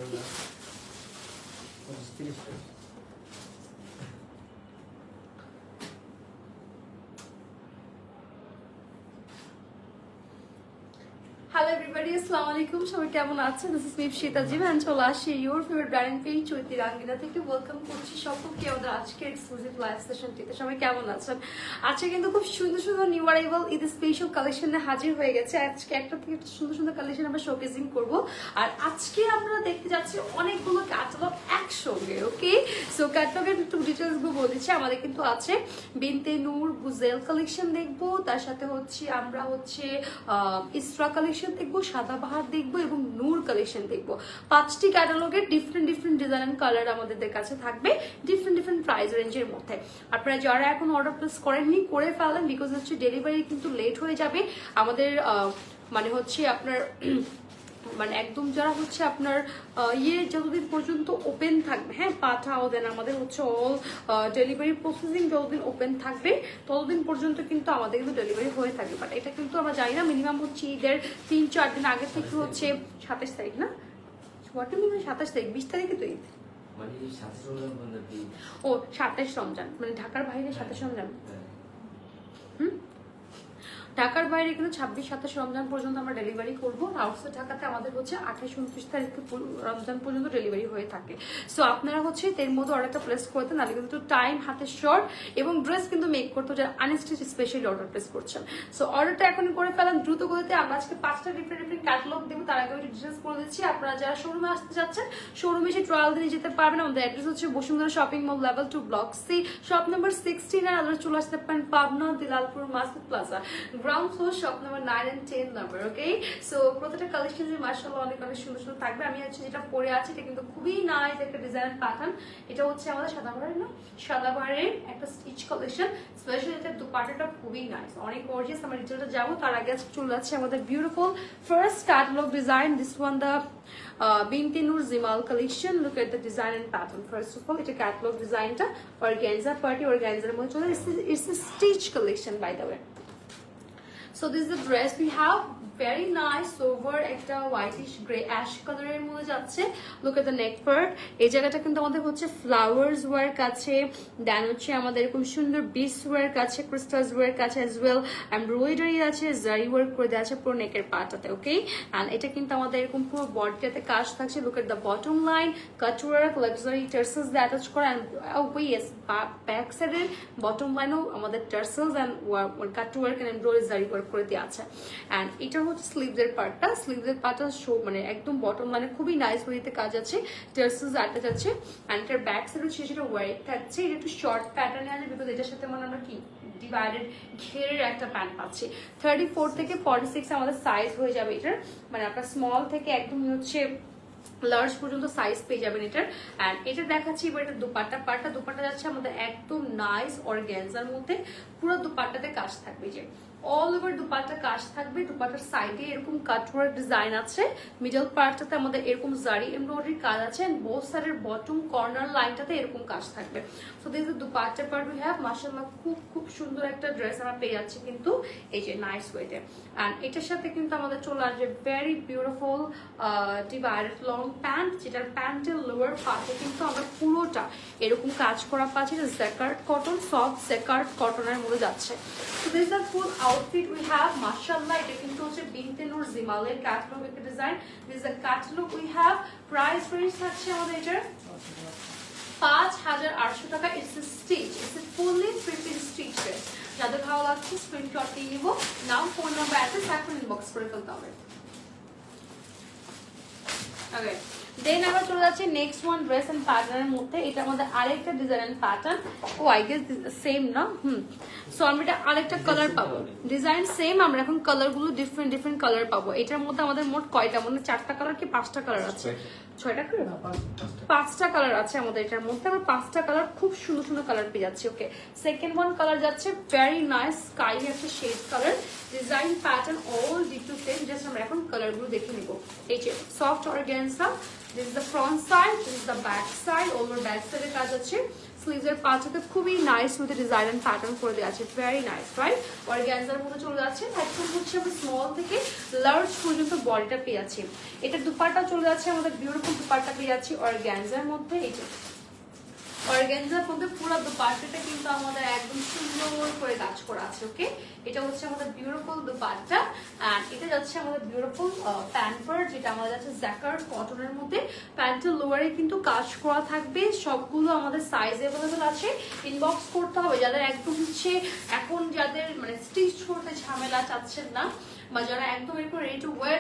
Hello everybody, assalamu alaikum. সবাই কেমন আছেন? This is me Shita Ji and চলে আসি your favorite brand page চৈতি রাঙ্গিনা থেকে ওয়েলকাম করছি সকলকে আমাদের আজকের এক্সক্লুসিভ লাইভ সেশনটিতে। সবাই কেমন আছেন? আজকে কিন্তু খুব সুন্দর সুন্দর নিউ অ্যারাইভাল ঈদ স্পেশাল কালেকশনে হাজির হয়ে গেছে। আজকে একটা থেকে একটা সুন্দর সুন্দর কালেকশন আমরা শোকেসিং করব। আর আজকে আমরা দেখতে যাচ্ছি অনেকগুলো ক্যাটালগ একসঙ্গে। ওকে, সো ক্যাটালগের একটু ডিটেইলস গুলো বলে দিচ্ছি। আমাদের কিন্তু আছে বিনতে নূর গুজেল কালেকশন দেখবো, তার সাথে হচ্ছে আমরা হচ্ছে ইসরা কালেকশন দেখবো, সাদাবাহার দেখবো এবং নূর কালেকশন দেখবো। 5টি ক্যাটালগের ডিফারেন্ট ডিজাইন এন্ড কালার আমাদের কাছে থাকবে ডিফারেন্ট প্রাইস রেঞ্জের মধ্যে। আপনারা যারা এখন অর্ডার প্লেস করেননি করে ফেলেন, বিকজ হচ্ছে ডেলিভারি কিন্তু লেট হয়ে যাবে আমাদের। মানে হচ্ছে আপনার মানে একদম যারা হচ্ছে আপনার যতদিন পর্যন্ত ওপেন থাকবে, হ্যাঁ পাঠাও দেন আমাদের হচ্ছে অল ডেলিভারি প্রসেসিং যতদিন ওপেন থাকবে ততদিন পর্যন্ত কিন্তু আমাদের কিন্তু ডেলিভারি হয়ে থাকবে। বাট এটা কিন্তু আমরা জানি না, মিনিমাম হচ্ছে ঈদের 3-4 দিন আগে থেকে হচ্ছে 27 তারিখ না, 27 তারিখ 20 তারিখে তো ঈদ, ও 27 রমজান, মানে ঢাকার বাইরে 27 রমজান। ঢাকার বাইরে কিন্তু 26-27 রমজান পর্যন্ত আমরা ডেলিভারি করবো। আউটসাইড ঢাকাতে আমাদের হচ্ছে 28-29 তারিখ রমজান পর্যন্ত ডেলিভারি হয়ে থাকে। সো আপনারা হচ্ছে এর মধ্যে অর্ডারটা প্লেস করতেন, নাহলে কিন্তু টাইম হাতে শর্ট এবং ড্রেস কিন্তু মেক করতে যারা আনস্টিচ স্পেশালি অর্ডার প্লেস করছেন। সো অর্ডারটা এখন করে ফেলেন দ্রুত গতিতে। আমরা আজকে 5টা ডিফারেন্ট ক্যাটালগ দেবো, তার আগে ডিটেলস করে দিচ্ছি। আপনারা যারা শোরুমে আসতে যাচ্ছেন শোরুমে এসে ট্রায়াল দিয়ে যেতে পারবেন। আমাদের অ্যাড্রেস হচ্ছে Bashundhara shopping mall level 2 block C shop number 16 আর আপনারা চলে আসতে পারেন Pabna Dilalpur Masud plaza ground floor shop number 9 and 10 নাম্বার। ওকে, সো প্রত্যেকটা কালেকশন মাশাআল্লাহ অনেক সুন্দর সুন্দর থাকবে। আমি হচ্ছে যেটা পরে আছি এটা কিন্তু খুবই নাইস একটা ডিজাইন প্যাটার্ন। এটা হচ্ছে আমাদের সাদাবাহারের না, সাদাবাহারের একটা স্টিচ কালেকশন। স্পেশালি এটা দুপাট্টাটা খুবই নাইস, অনেক গর্জিয়াস। আমরা ডিটেইলটা যাবো, তার আগে চলে যাচ্ছে আমাদের beautiful first catalogue design. This one the Binte Noor জিমাল collection. Look at the design and pattern. First of all এটা ক্যাটালগ ডিজাইনটা অর্গানজা পার্টি অর্গানজার মধ্যে চলে। It's a stitch collection by the way. So this is the dress we have, very nice over একটা whitish gray ash color এর মধ্যে যাচ্ছে। look at the neck part, এই জায়গাটা কিন্তু আমাদের হচ্ছে flowers ওয়ার্ক আছে, দেন হচ্ছে আমাদের এরকম সুন্দর beads ওয়ার্ক আছে, crystals ওয়ার্ক আছে as well, embroidery আছে, zari ওয়ার্ক করে দেওয়া আছে পুরো নেকের পার্টটাতে। ওকে, and এটা কিন্তু আমাদের এরকম পুরো বডিটাতে কাজ থাকছে। look at the bottom line, cut work, luxury tassels দিয়ে অ্যাটাচ করা, and yes ব্যাক সাইডের বটম লাইনও আমাদের tassels and cut work and embroidery zari work করে দেওয়া আছে। and এটা হচ্ছে স্লিভসের পার্টটা, স্লিভসের পার্টটা শো মানে একদম বটম লাইনে খুবই নাইস ওয়েতে কাজ আছে, টার্সেলস আটটা যাচ্ছে। and এটার ব্যাক সাইড হচ্ছে সেটা ওয়াইড থাকছে। এটা একটু শর্ট প্যাটার্নে আছে বিকজ এটার সাথে মানে আমরা কি ডিভাইডেড ঘেরের একটা প্যান্ট পাচ্ছি। 34 থেকে 46 আমাদের সাইজ হয়ে যাবে এটার, মানে আপনার স্মল থেকে একদম হচ্ছে লার্জ পর্যন্ত সাইজ পেয়ে যাবেন এটার। এন্ড এটা দেখাচ্ছি এবার এটা দুপাট্টা যাচ্ছে আমাদের একদম নাইস অর্গানজার মধ্যে। পুরো দুপাট্টাতে কাজ থাকবে, যে অল ওভার দুপাট্টা কাজ থাকবে। দুপাট্টার সাইডে এরকম কাটওয়ার্ক ডিজাইন আছে, মিডল পার্টটাতে আমাদের এরকম জারি এমব্রয়ডারি কাজ আছে, এন্ড বোথ সাইডের বটম কর্নার লাইনটাতে এরকম কাজ থাকবে। So this is dupatta part we have. মাশাআল্লাহ খুব সুন্দর একটা ড্রেস আমরা পেয়ে যাচ্ছি কিন্তু এই যে নাইস ওয়েতে। এন্ড এটার সাথে কিন্তু আমাদের চলে আসবে very beautiful divided long pant, যেটার প্যান্টের লোয়ার পার্টে কিন্তু আমরা পুরোটা এরকম কাজ করা পাচ্ছি। জ্যাকার্ড কটন, সফট জ্যাকার্ড কটনের মধ্যে যাচ্ছে। So this is the full outfit we have. মাশাআল্লাহ এটা কিন্তু হচ্ছে বিনতে নূর জিমালের ক্যাটালগ একটা design. This is the catalogue we have. Price range থাকছে আমাদের এটার 5800 টাকা। It's a stitch, it's a fully printed stitch dress. যাদের ভালো লাগছে স্ক্রিনশট নিয়ে নিব, নাম ফোন নাম্বার অ্যাড্রেস এখন ইনবক্স করে ফেলতে হবে। ওকে, দেন আমরা চলে যাচ্ছি নেক্সট ওয়ান ড্রেস এন্ড প্যাটার্নের মধ্যে। এটা আমাদের আরেকটা design and pattern. Oh I guess same না, সো আমরা এটা আরেকটা কালার পাবো। ডিজাইন সেম, আমরা এখন কালার গুলো ডিফারেন্ট কালার পাবো। এটার মধ্যে আমাদের মোট কয়টা, মানে 4টা কালার কি 5টা কালার আছে? 6টা কালার, 5টা কালার আছে আমাদের এটার মধ্যে। আমরা 5টা কালার খুব সুন্দর সুন্দর কালার পেয়ে যাচ্ছি। ওকে, সেকেন্ড ওয়ান কালার যাচ্ছে ভেরি নাইস স্কাই একটা shade colour. Design pattern all ditto same, just আমরা এখন কালার গুলো দেখে নিব। এই যে soft organza, this is the front side, this is the back side, all over back side এর কাজ আছে। স্লিভসের পাঁচটাতে খুবই নাইস মধ্যে ডিজাইন এন্ড প্যাটার্ন করে দেওয়া আছে, ভেরি নাইস রাইট। অর্গানজার মধ্যে চলে যাচ্ছে, একদম হচ্ছে আমরা স্মল থেকে লার্জ পর্যন্ত বডিটা পেয়ে যাচ্ছি। এটা দুপাট্টা চলে যাচ্ছে আমাদের বিউটিফুল দুপাট্টা পেয়ে যাচ্ছি অর্গানজার মধ্যে। এটা অর্গানজার মধ্যে পুরো দুপাট্টাটা কিন্তু আমাদের একদম সুন্দর করে কাজ করা আছে। ওকে, এটা হচ্ছে আমাদের বিউটিফুল দুপাট্টা এন্ড এটা যাচ্ছে আমাদের বিউটিফুল প্যান্ট, যেটা আমাদের যাচ্ছে জ্যাকার্ড কটনের মধ্যে। প্যান্টের লোয়ারে কিন্তু কাজ করা থাকবে, সবগুলো আমাদের সাইজ অ্যাভেলেবল আছে। ইনবক্স করতে হবে যাদের একদম হচ্ছে এখন যাদের মানে স্টিচ করতে ঝামেলা চাচ্ছেন না, বা যারা একদম এরপর রেডি টু ওয়্যার।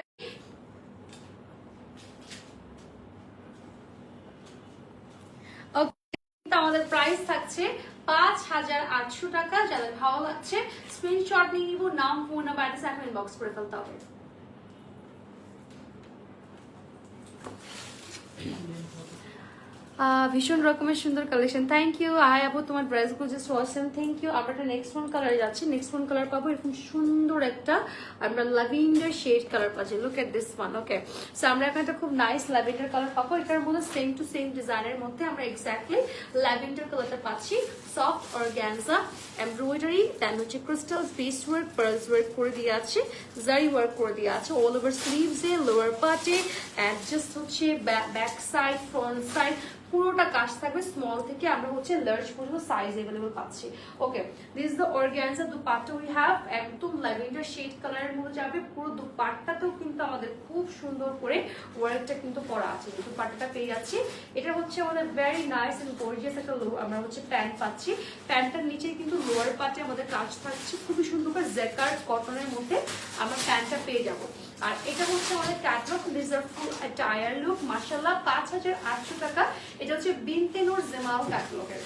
আমাদের প্রাইস থাকছে 5800 টাকা। যাদের ভালো লাগছে স্ক্রিনশট নিয়ে নিব, নাম ফোন নাম্বার অ্যাড্রেস এখন ইনবক্স করে ফেলতে হবে। ভীষণ রকমের সুন্দর কালেকশন, থ্যাংক ইউ। আয় আপু তোমার ড্রেসগুলো জাস্ট অসাম, থ্যাংক ইউ। আমরা একটা নেক্সট ওয়ান কালারে যাচ্ছি, নেক্সট ওয়ান কালার পাবো এরকম সুন্দর একটা আমরা ল্যাভেন্ডার শেড কালার পাচ্ছি। Look at this one. Okay, so আমরা এখন একটা খুব নাইস ল্যাভেন্ডার কালার পাবো, এটার মধ্যে সেম টু সেম ডিজাইনের মধ্যে আমরা এক্স্যাক্টলি ল্যাভেন্ডার কালারটা পাচ্ছি। সফট অর্গানজা এমব্রয়ডারি, দেন হচ্ছে crystal base work, pearls work করে দিয়ে আছে, জারি ওয়ার্ক করে দিয়ে আছে অল ওভার স্লিভসে, লোয়ার পার্টে অ্যান্ড জাস্ট হচ্ছে ব্যাক সাইড, ফ্রন্ট সাইড পুরোটা কাজ থাকবে। স্মল থেকে আমরা হচ্ছে লার্জ পর্যন্ত সাইজ अवेलेबल পাচ্ছি। Okay, this is the organza dupatta we have, একদম ল্যাভেন্ডার শেড কালারের মধ্যে যাবে। পুরো দুপাট্টাতেও কিন্তু আমাদের খুব সুন্দর করে ওয়ার্কটা কিন্তু করা আছে, দুপাট্টাটা পেয়ে যাচ্ছি। এটা হচ্ছে আমাদের ভেরি নাইস এন্ড গর্জিয়াস একটা আমরা হচ্ছে প্যান্ট পাচ্ছি। প্যান্টটার নিচে কিন্তু লোয়ার পার্টে আমাদের কাজ থাকছে খুবই সুন্দর করে জ্যাকার্ড কটনের মধ্যে আমরা প্যান্টটা পেয়ে যাবো। আর এটা হচ্ছে আমাদের ক্যাটলগ, ডিজার্ভফুল টায়ার লুক, মাশাআল্লাহ 5800 টাকা। এটা হচ্ছে বিনতে নূর জামাল ক্যাটলগের।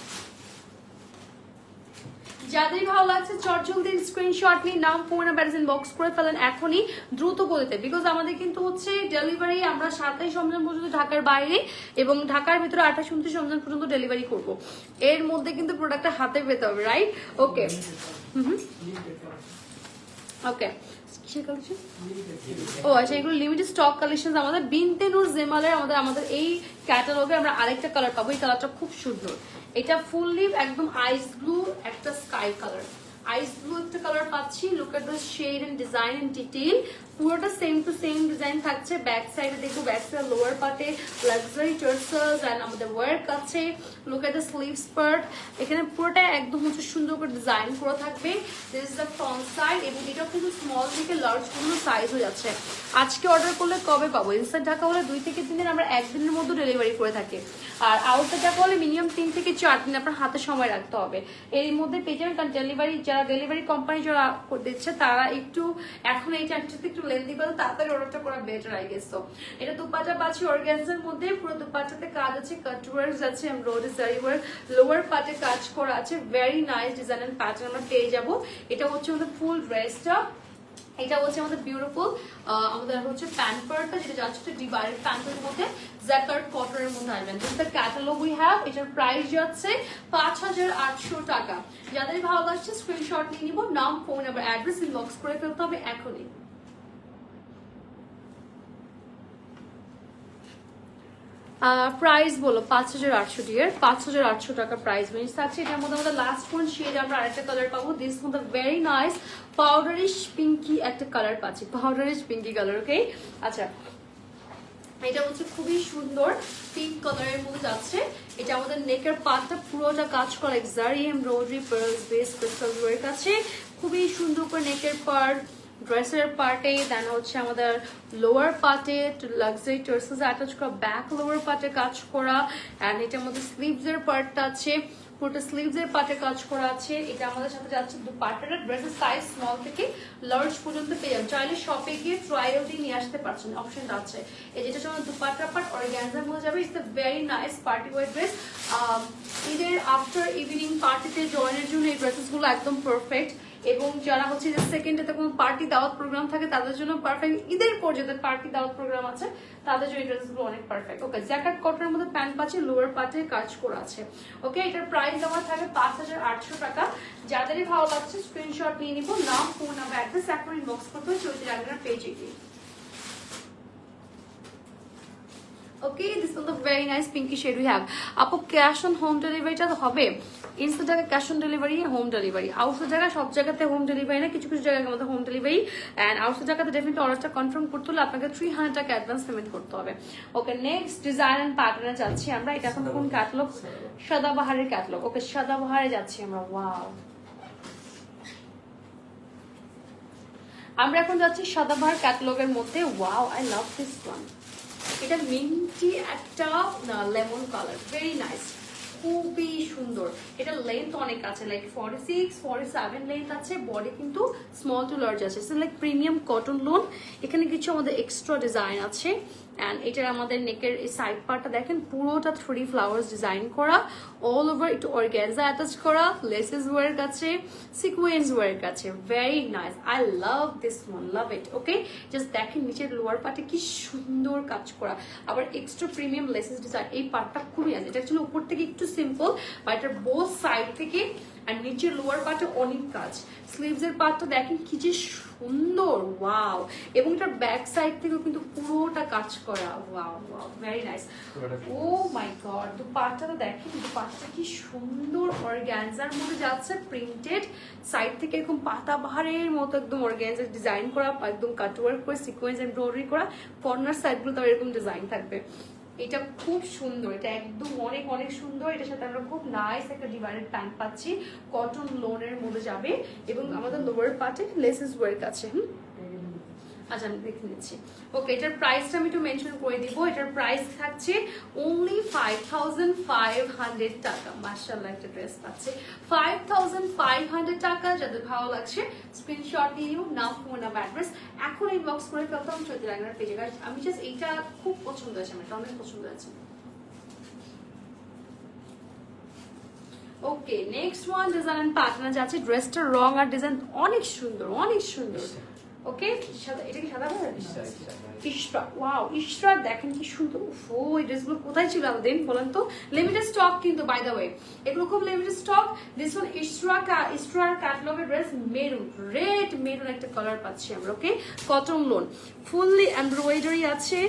যাদের ভালো লাগছে চটজলদি স্ক্রিনশট নিয়ে নাম ফোন নাম্বার ইনবক্স করে ফেলেন এখনই দ্রুত গতিতে, বিকজ আমাদের কিন্তু হচ্ছে ডেলিভারি আমরা 27 রমজান পর্যন্ত ঢাকার বাইরে এবং ঢাকার ভিতরে 28 29 রমজান পর্যন্ত ডেলিভারি করব। এর মধ্যে কিন্তু প্রোডাক্টটা হাতে পেতে হবে, রাইট? ওকে ওকে, ও আচ্ছা, এগুলো লিমিটেড স্টক কালেকশন আমাদের বিনতে নূর জামালের। আমাদের এই ক্যাটালগে আমরা আরেকটা কালার পাবো, এই কালারটা খুব সুন্দর। এটা ফুললি একদম আইস ব্লু একটা স্কাই কালার, আইস ব্লু একটা কালার পাচ্ছি। Look at the shade and design and detail, পুরোটা সেম টু সেম ডিজাইন থাকছে। ব্যাক সাইডে দেখো, ব্যাক সাইড লোয়ার পার্টে লাক্সারি টার্সেলস এন্ড আমাদের ওয়ার্ক আছে। Look at the sleeves part, এখানে পুরোটা একদম হচ্ছে সুন্দর করে ডিজাইন করা থাকবে। This is the front side, এবং এটাও কিন্তু স্মল থেকে লার্জ পর্যন্ত সাইজ হয়ে যাচ্ছে। আজকে অর্ডার করলে কবে পাবো? ইনসাইড ঢাকা হলে 2 থেকে 3 দিন, আমরা একদিনের মধ্যে ডেলিভারি করে থাকি। আর আউটসাইড ঢাকা হলে মিনিমাম 3 থেকে 4 দিন আপনার হাতে সময় রাখতে হবে। এর মধ্যে পেয়ে যাবেন, কারণ যারা ডেলিভারি কোম্পানি যারা দিচ্ছে তারা একটু এখন এই চার্জটা একটু লেন্দি করে তাড়াতাড়ি অর্ডারটা করা বেটার আই গেস। তো এটা দুপাট্টা পাচ্ছি অর্গানজার মধ্যে, পুরো দুপাট্টাতে কাজ আছে, কাট ওয়ার্ক আছে, এমব্রয়ডারি জারি ওয়ার্ক, লোয়ার পার্টে কাজ করা আছে। Very nice design and pattern আমরা পেয়ে যাবো। এটা হচ্ছে আমাদের ফুল ড্রেসটা, এটা হচ্ছে আমাদের বিউটিফুল আমাদের হচ্ছে প্যান্ট পার্টটা, যেটা যাচ্ছে ডিভাইডেড প্যান্টের মধ্যে জ্যাকার্ড কটনের মধ্যে আসবেন। This the catalogue we have, এটার প্রাইস যাচ্ছে 5800 টাকা। যাদের ভালো লাগছে স্ক্রিনশট নিয়ে নিব, নাম ফোন নাম্বার অ্যাড্রেস ইনবক্স করে ফেলতে হবে এখনই। প্রাইস বলো 5800 ডিয়ার, 5800 টাকা প্রাইস রেঞ্জ থাকছে। এটার মধ্যে আমাদের লাস্ট কোন শেড আমরা আরেকটা কালার পাবো। দিস মধ্যে ভেরি নাইস পাউডারিশ পিঙ্কি একটা কালার পাচ্ছি, পাউডারিশ পিঙ্কি কালার। ওকে, আচ্ছা, এটা হচ্ছে খুবই সুন্দর পিঙ্ক কালারের মধ্যে যাচ্ছে। এটা আমাদের নেকের পার্টটা পুরোটা কাজ করা জারি embroidery pearls base crystal work আছে, খুবই সুন্দর করে নেকের পার্ট, ড্রেসের পার্টে, দেন হচ্ছে আমাদের লোয়ার পার্টে লাক্সারি টার্সেলস অ্যাটাচ করা, ব্যাক লোয়ার পার্টে কাজ করা, এন্ড এটার মধ্যে স্লিভসের পার্টটা আছে, পুরোটা স্লিভসের পার্টে কাজ করা আছে। এটা আমাদের সাথে যাচ্ছে দুপাট্টাটা, ড্রেসের সাইজ স্মল থেকে লার্জ পর্যন্ত পেয়ে যাবেন। চাইলে শপে গিয়ে ট্রায়াল দিয়ে নিয়ে আসতে পারছেন, অপশনটা আছে। এই যেটা আমাদের দুপাট্টা পার্ট অর্গানজার মধ্যে যাবে। It's a very nice party war dress. ঈদের আফটার ইভিনিং পার্টিতে জয়েনের জন্য এই ড্রেসেসগুলো একদম পারফেক্ট, এবং যারা হচ্ছে যে সেকেন্ডে কোনো পার্টি দাওয়াত প্রোগ্রাম থাকে তাদের জন্য পারফেক্ট। ঈদের পর যাদের পার্টি দাওয়াত প্রোগ্রাম আছে তাদের জন্য এই ড্রেসগুলো অনেক পারফেক্ট। ওকে, জ্যাকেট কটনের মধ্যে প্যান্ট পাচ্ছে, লোয়ার পার্টে কাজ করা আছে। ওকে, এটার প্রাইস আমার থাকে 5800 টাকা। যাদেরই ভালো লাগছে স্ক্রিনশট নিয়ে নিব, নাম ফোন নাম্বার অ্যাড্রেস এখন ইনবক্স করতে হবে চলতি রান্নার পেজে গিয়ে। Okay, this is the very nice pinky shade we have. আপু ক্যাশ অন হোম ডেলিভারিটা তো হবে, ইনস্টা জায়গায় cash on delivery, home delivery. Outside জায়গায় সব জায়গাতে হোম ডেলিভারি না, কিছু কিছু জায়গায় আমাদের হোম ডেলিভারি। অ্যান্ড আউটসাইড জায়গাতে ডেফিনেটলি অর্ডারটা কনফার্ম করতে হলে আপনাকে 300 টাকা অ্যাডভান্স পেমেন্ট করতে হবে। ওকে, নেক্সট ডিজাইন অ্যান্ড প্যাটার্নে যাচ্ছি আমরা। এটা এখন কোন ক্যাটালগ? সাদাবাহারের ক্যাটালগ। ওকে, সাদাবাহারে যাচ্ছি আমরা। ওয়াও, আমরা এখন যাচ্ছি সাদাবাহার ক্যাটালগের মধ্যে। Wow, I love this one. এটা মিন্টি একটা লেমন কালার, ভেরি নাইস, খুবই সুন্দর। এটা লেন্থ অনেক আছে, লাইক 46 47 লেন্থ আছে। বডি কিন্তু স্মল টু লার্জ আছে, লাইক প্রিমিয়াম কটন লোন। এখানে কিছু আমাদের এক্সট্রা ডিজাইন আছে। অ্যান্ড এটার আমাদের নেকের এই সাইড পার্টটা দেখেন, পুরোটা 3 ফ্লাওয়ার্স ডিজাইন করা, অল ওভার একটু অর্গ্যানজা অ্যাটাচ করা, লেসেস ওয়ার্ক আছে, সিকোয়েন্স ওয়ার্ক আছে, very nice. I love this one, love it. Okay, just দেখেন নিচের লোয়ার পার্টে কি সুন্দর কাজ করা, আবার এক্সট্রা প্রিমিয়াম লেসেস ডিজাইন। এই পার্টটা খুবই আছে, এটা অ্যাকচুয়ালি উপর থেকে একটু সিম্পল, বা এটার বোথ সাইড থেকে আর নিচের লোয়ার পার্টে অনেক কাজ। স্লিভস এর পার্টটা দেখেন কি যে সুন্দর, ওয়াও। এবং এটার ব্যাক সাইড থেকেও কিন্তু পুরোটা কাজ করা, ওয়াও ওয়াও, ভেরি নাইস। ও মাই গড, দুপাট্টাটা দেখেন, দুপাট্টা কি সুন্দর অর্গ্যানজার মধ্যে যাচ্ছে, প্রিন্টেড। সাইড থেকে এরকম পাতাবাহারের মতো একদম অর্গ্যানজার ডিজাইন করা, একদম কাটওয়ার্ক করে সিকোয়েন্স এমব্রয়ডারি করা, কর্নার সাইডগুলো তো এরকম ডিজাইন থাকবে। এটা খুব সুন্দর, এটা একদম অনেক অনেক সুন্দর। এটার সাথে আমরা খুব নাইস একটা ডিভাইডেড প্যান্ট পাচ্ছি, কটন লোনের মধ্যে যাবে, এবং আমাদের লোয়ার পার্টে লেসেস ওয়ার্ক আছে। আচ্ছা, আমি দেখে নিচ্ছি। ওকে, এটার প্রাইসটা আমি একটু মেনশন করে দিব। এটার প্রাইস থাকছে অনলি 5500 টাকা। মাশাআল্লাহ, একটা ড্রেস পাচ্ছে 5500 টাকা। যাদের ভালো লাগছে স্ক্রিনশট নিয়ে নিও, নাম, ফোন নাম্বার, অ্যাড্রেস এখন ইনবক্স করে ফেলতাম চৈতি রান্নার পেজে। আমি জাস্ট এইটা খুব পছন্দ হয়েছে, আমার অনেক পছন্দ হয়েছে। Okay, next one design and pattern যাচ্ছে। ড্রেসটার রং আর ডিজাইন অনেক সুন্দর, অনেক সুন্দর। ওকে, এটা কি সাদা কালার? ইশরা, ওয়াও, ইশরা দেখেন কি সুন্দর। ও, এই ড্রেসগুলো কোথায় ছিল আমাদের বলেন তো? লিমিটেড স্টক কিন্তু, বাই দ্য ওয়ে, এগুলো খুব লিমিটেড স্টক। দিস ওয়ান ইশরার ক্যাটালগের ড্রেস, মেরুন, রেড মেরুন একটা কালার পাচ্ছি আমরা। Okay, cotton lawn, fully embroidery আছে।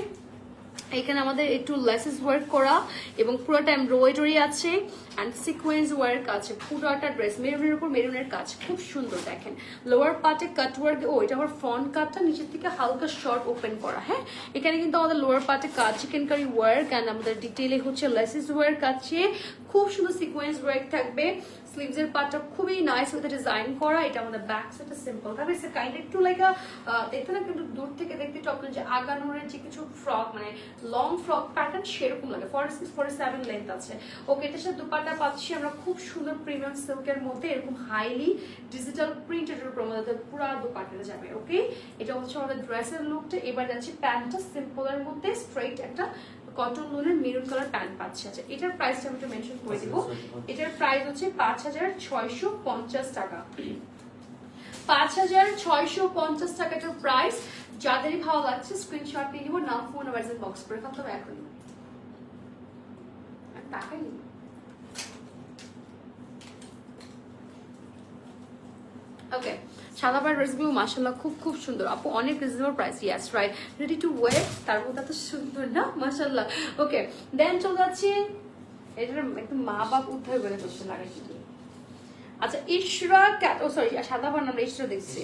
এখানে আমাদের একটু লেসেস ওয়ার্ক করা এবং পুরোটা এমব্রয়ডারি আছে, অ্যান্ড সিকোয়েন্স ওয়ার্ক আছে। পুরোটা ড্রেস মেরুনের উপর মেরুনের কাজ, খুব সুন্দর। দেখেন লোয়ার পার্টে কাট ওয়ার্ক। ও, এটা আবার ফ্রন্ট কাটটা নিচের থেকে হালকা শর্ট ওপেন করা। হ্যাঁ, এখানে কিন্তু আমাদের লোয়ার পার্টে কাজ, চিকেন কারি ওয়ার্ক, অ্যান্ড আমাদের ডিটেইলে হচ্ছে লেসেস ওয়ার্ক আছে। খুব সুন্দর সিকোয়েন্স ওয়ার্ক থাকবে। স্লিভস এর পার্টটা খুবই নাইস ওয়েতে ডিজাইন করা। এটা আমাদের ব্যাক সাইডটা সিম্পল থাকবে। সে কাইন্ড একটু লাইক দেখতে না, কিন্তু দূর থেকে দেখতে একটু আপনার যে আগানোরের যে কিছু ফ্রক, মানে লং ফ্রক প্যাটার্ন সেরকম লাগে। 46 47 লেন্থ আছে। ওকে, এটার সাথে দুপাট্টা পাচ্ছি আমরা খুব সুন্দর প্রিমিয়াম সিল্কের মধ্যে, এরকম হাইলি ডিজিটাল প্রিন্টেড উপর আমাদের পুরো দুপাট্টাটা যাবে। ওকে, এটা হচ্ছে আমাদের ড্রেসের লুকটা। এবার যাচ্ছে প্যান্টটা সিম্পলের মধ্যে, স্ট্রেইট একটা কটন লোনের মেরুন কালার প্যান্ট পাচ্ছি। আচ্ছা, এটার প্রাইসটা আমি একটু মেনশন করে দিব। এটার প্রাইস হচ্ছে 5650 টাকা। 5650 টাকা এটার প্রাইস। যাদেরই ভালো লাগছে স্ক্রিনশট নিয়ে নিব, নাম, ফোন, নাম্বার বক্স করে ফেলতে হবে এখনই। টাকা নিব। ওকে, সাদাবার ড্রেসগুলো মাশাআল্লাহ খুব খুব সুন্দর। আপু অনেক reasonable price, yes right, ready to wire, তার মধ্যে এত সুন্দর না, মাশাআল্লাহ। ওকে, দেন চলে যাচ্ছি, এটার একদম মা বাপ উদ্ধার করে করতে লাগে কিন্তু। আচ্ছা, ইশরা সাদাবার নাম ইশরা দেখছি।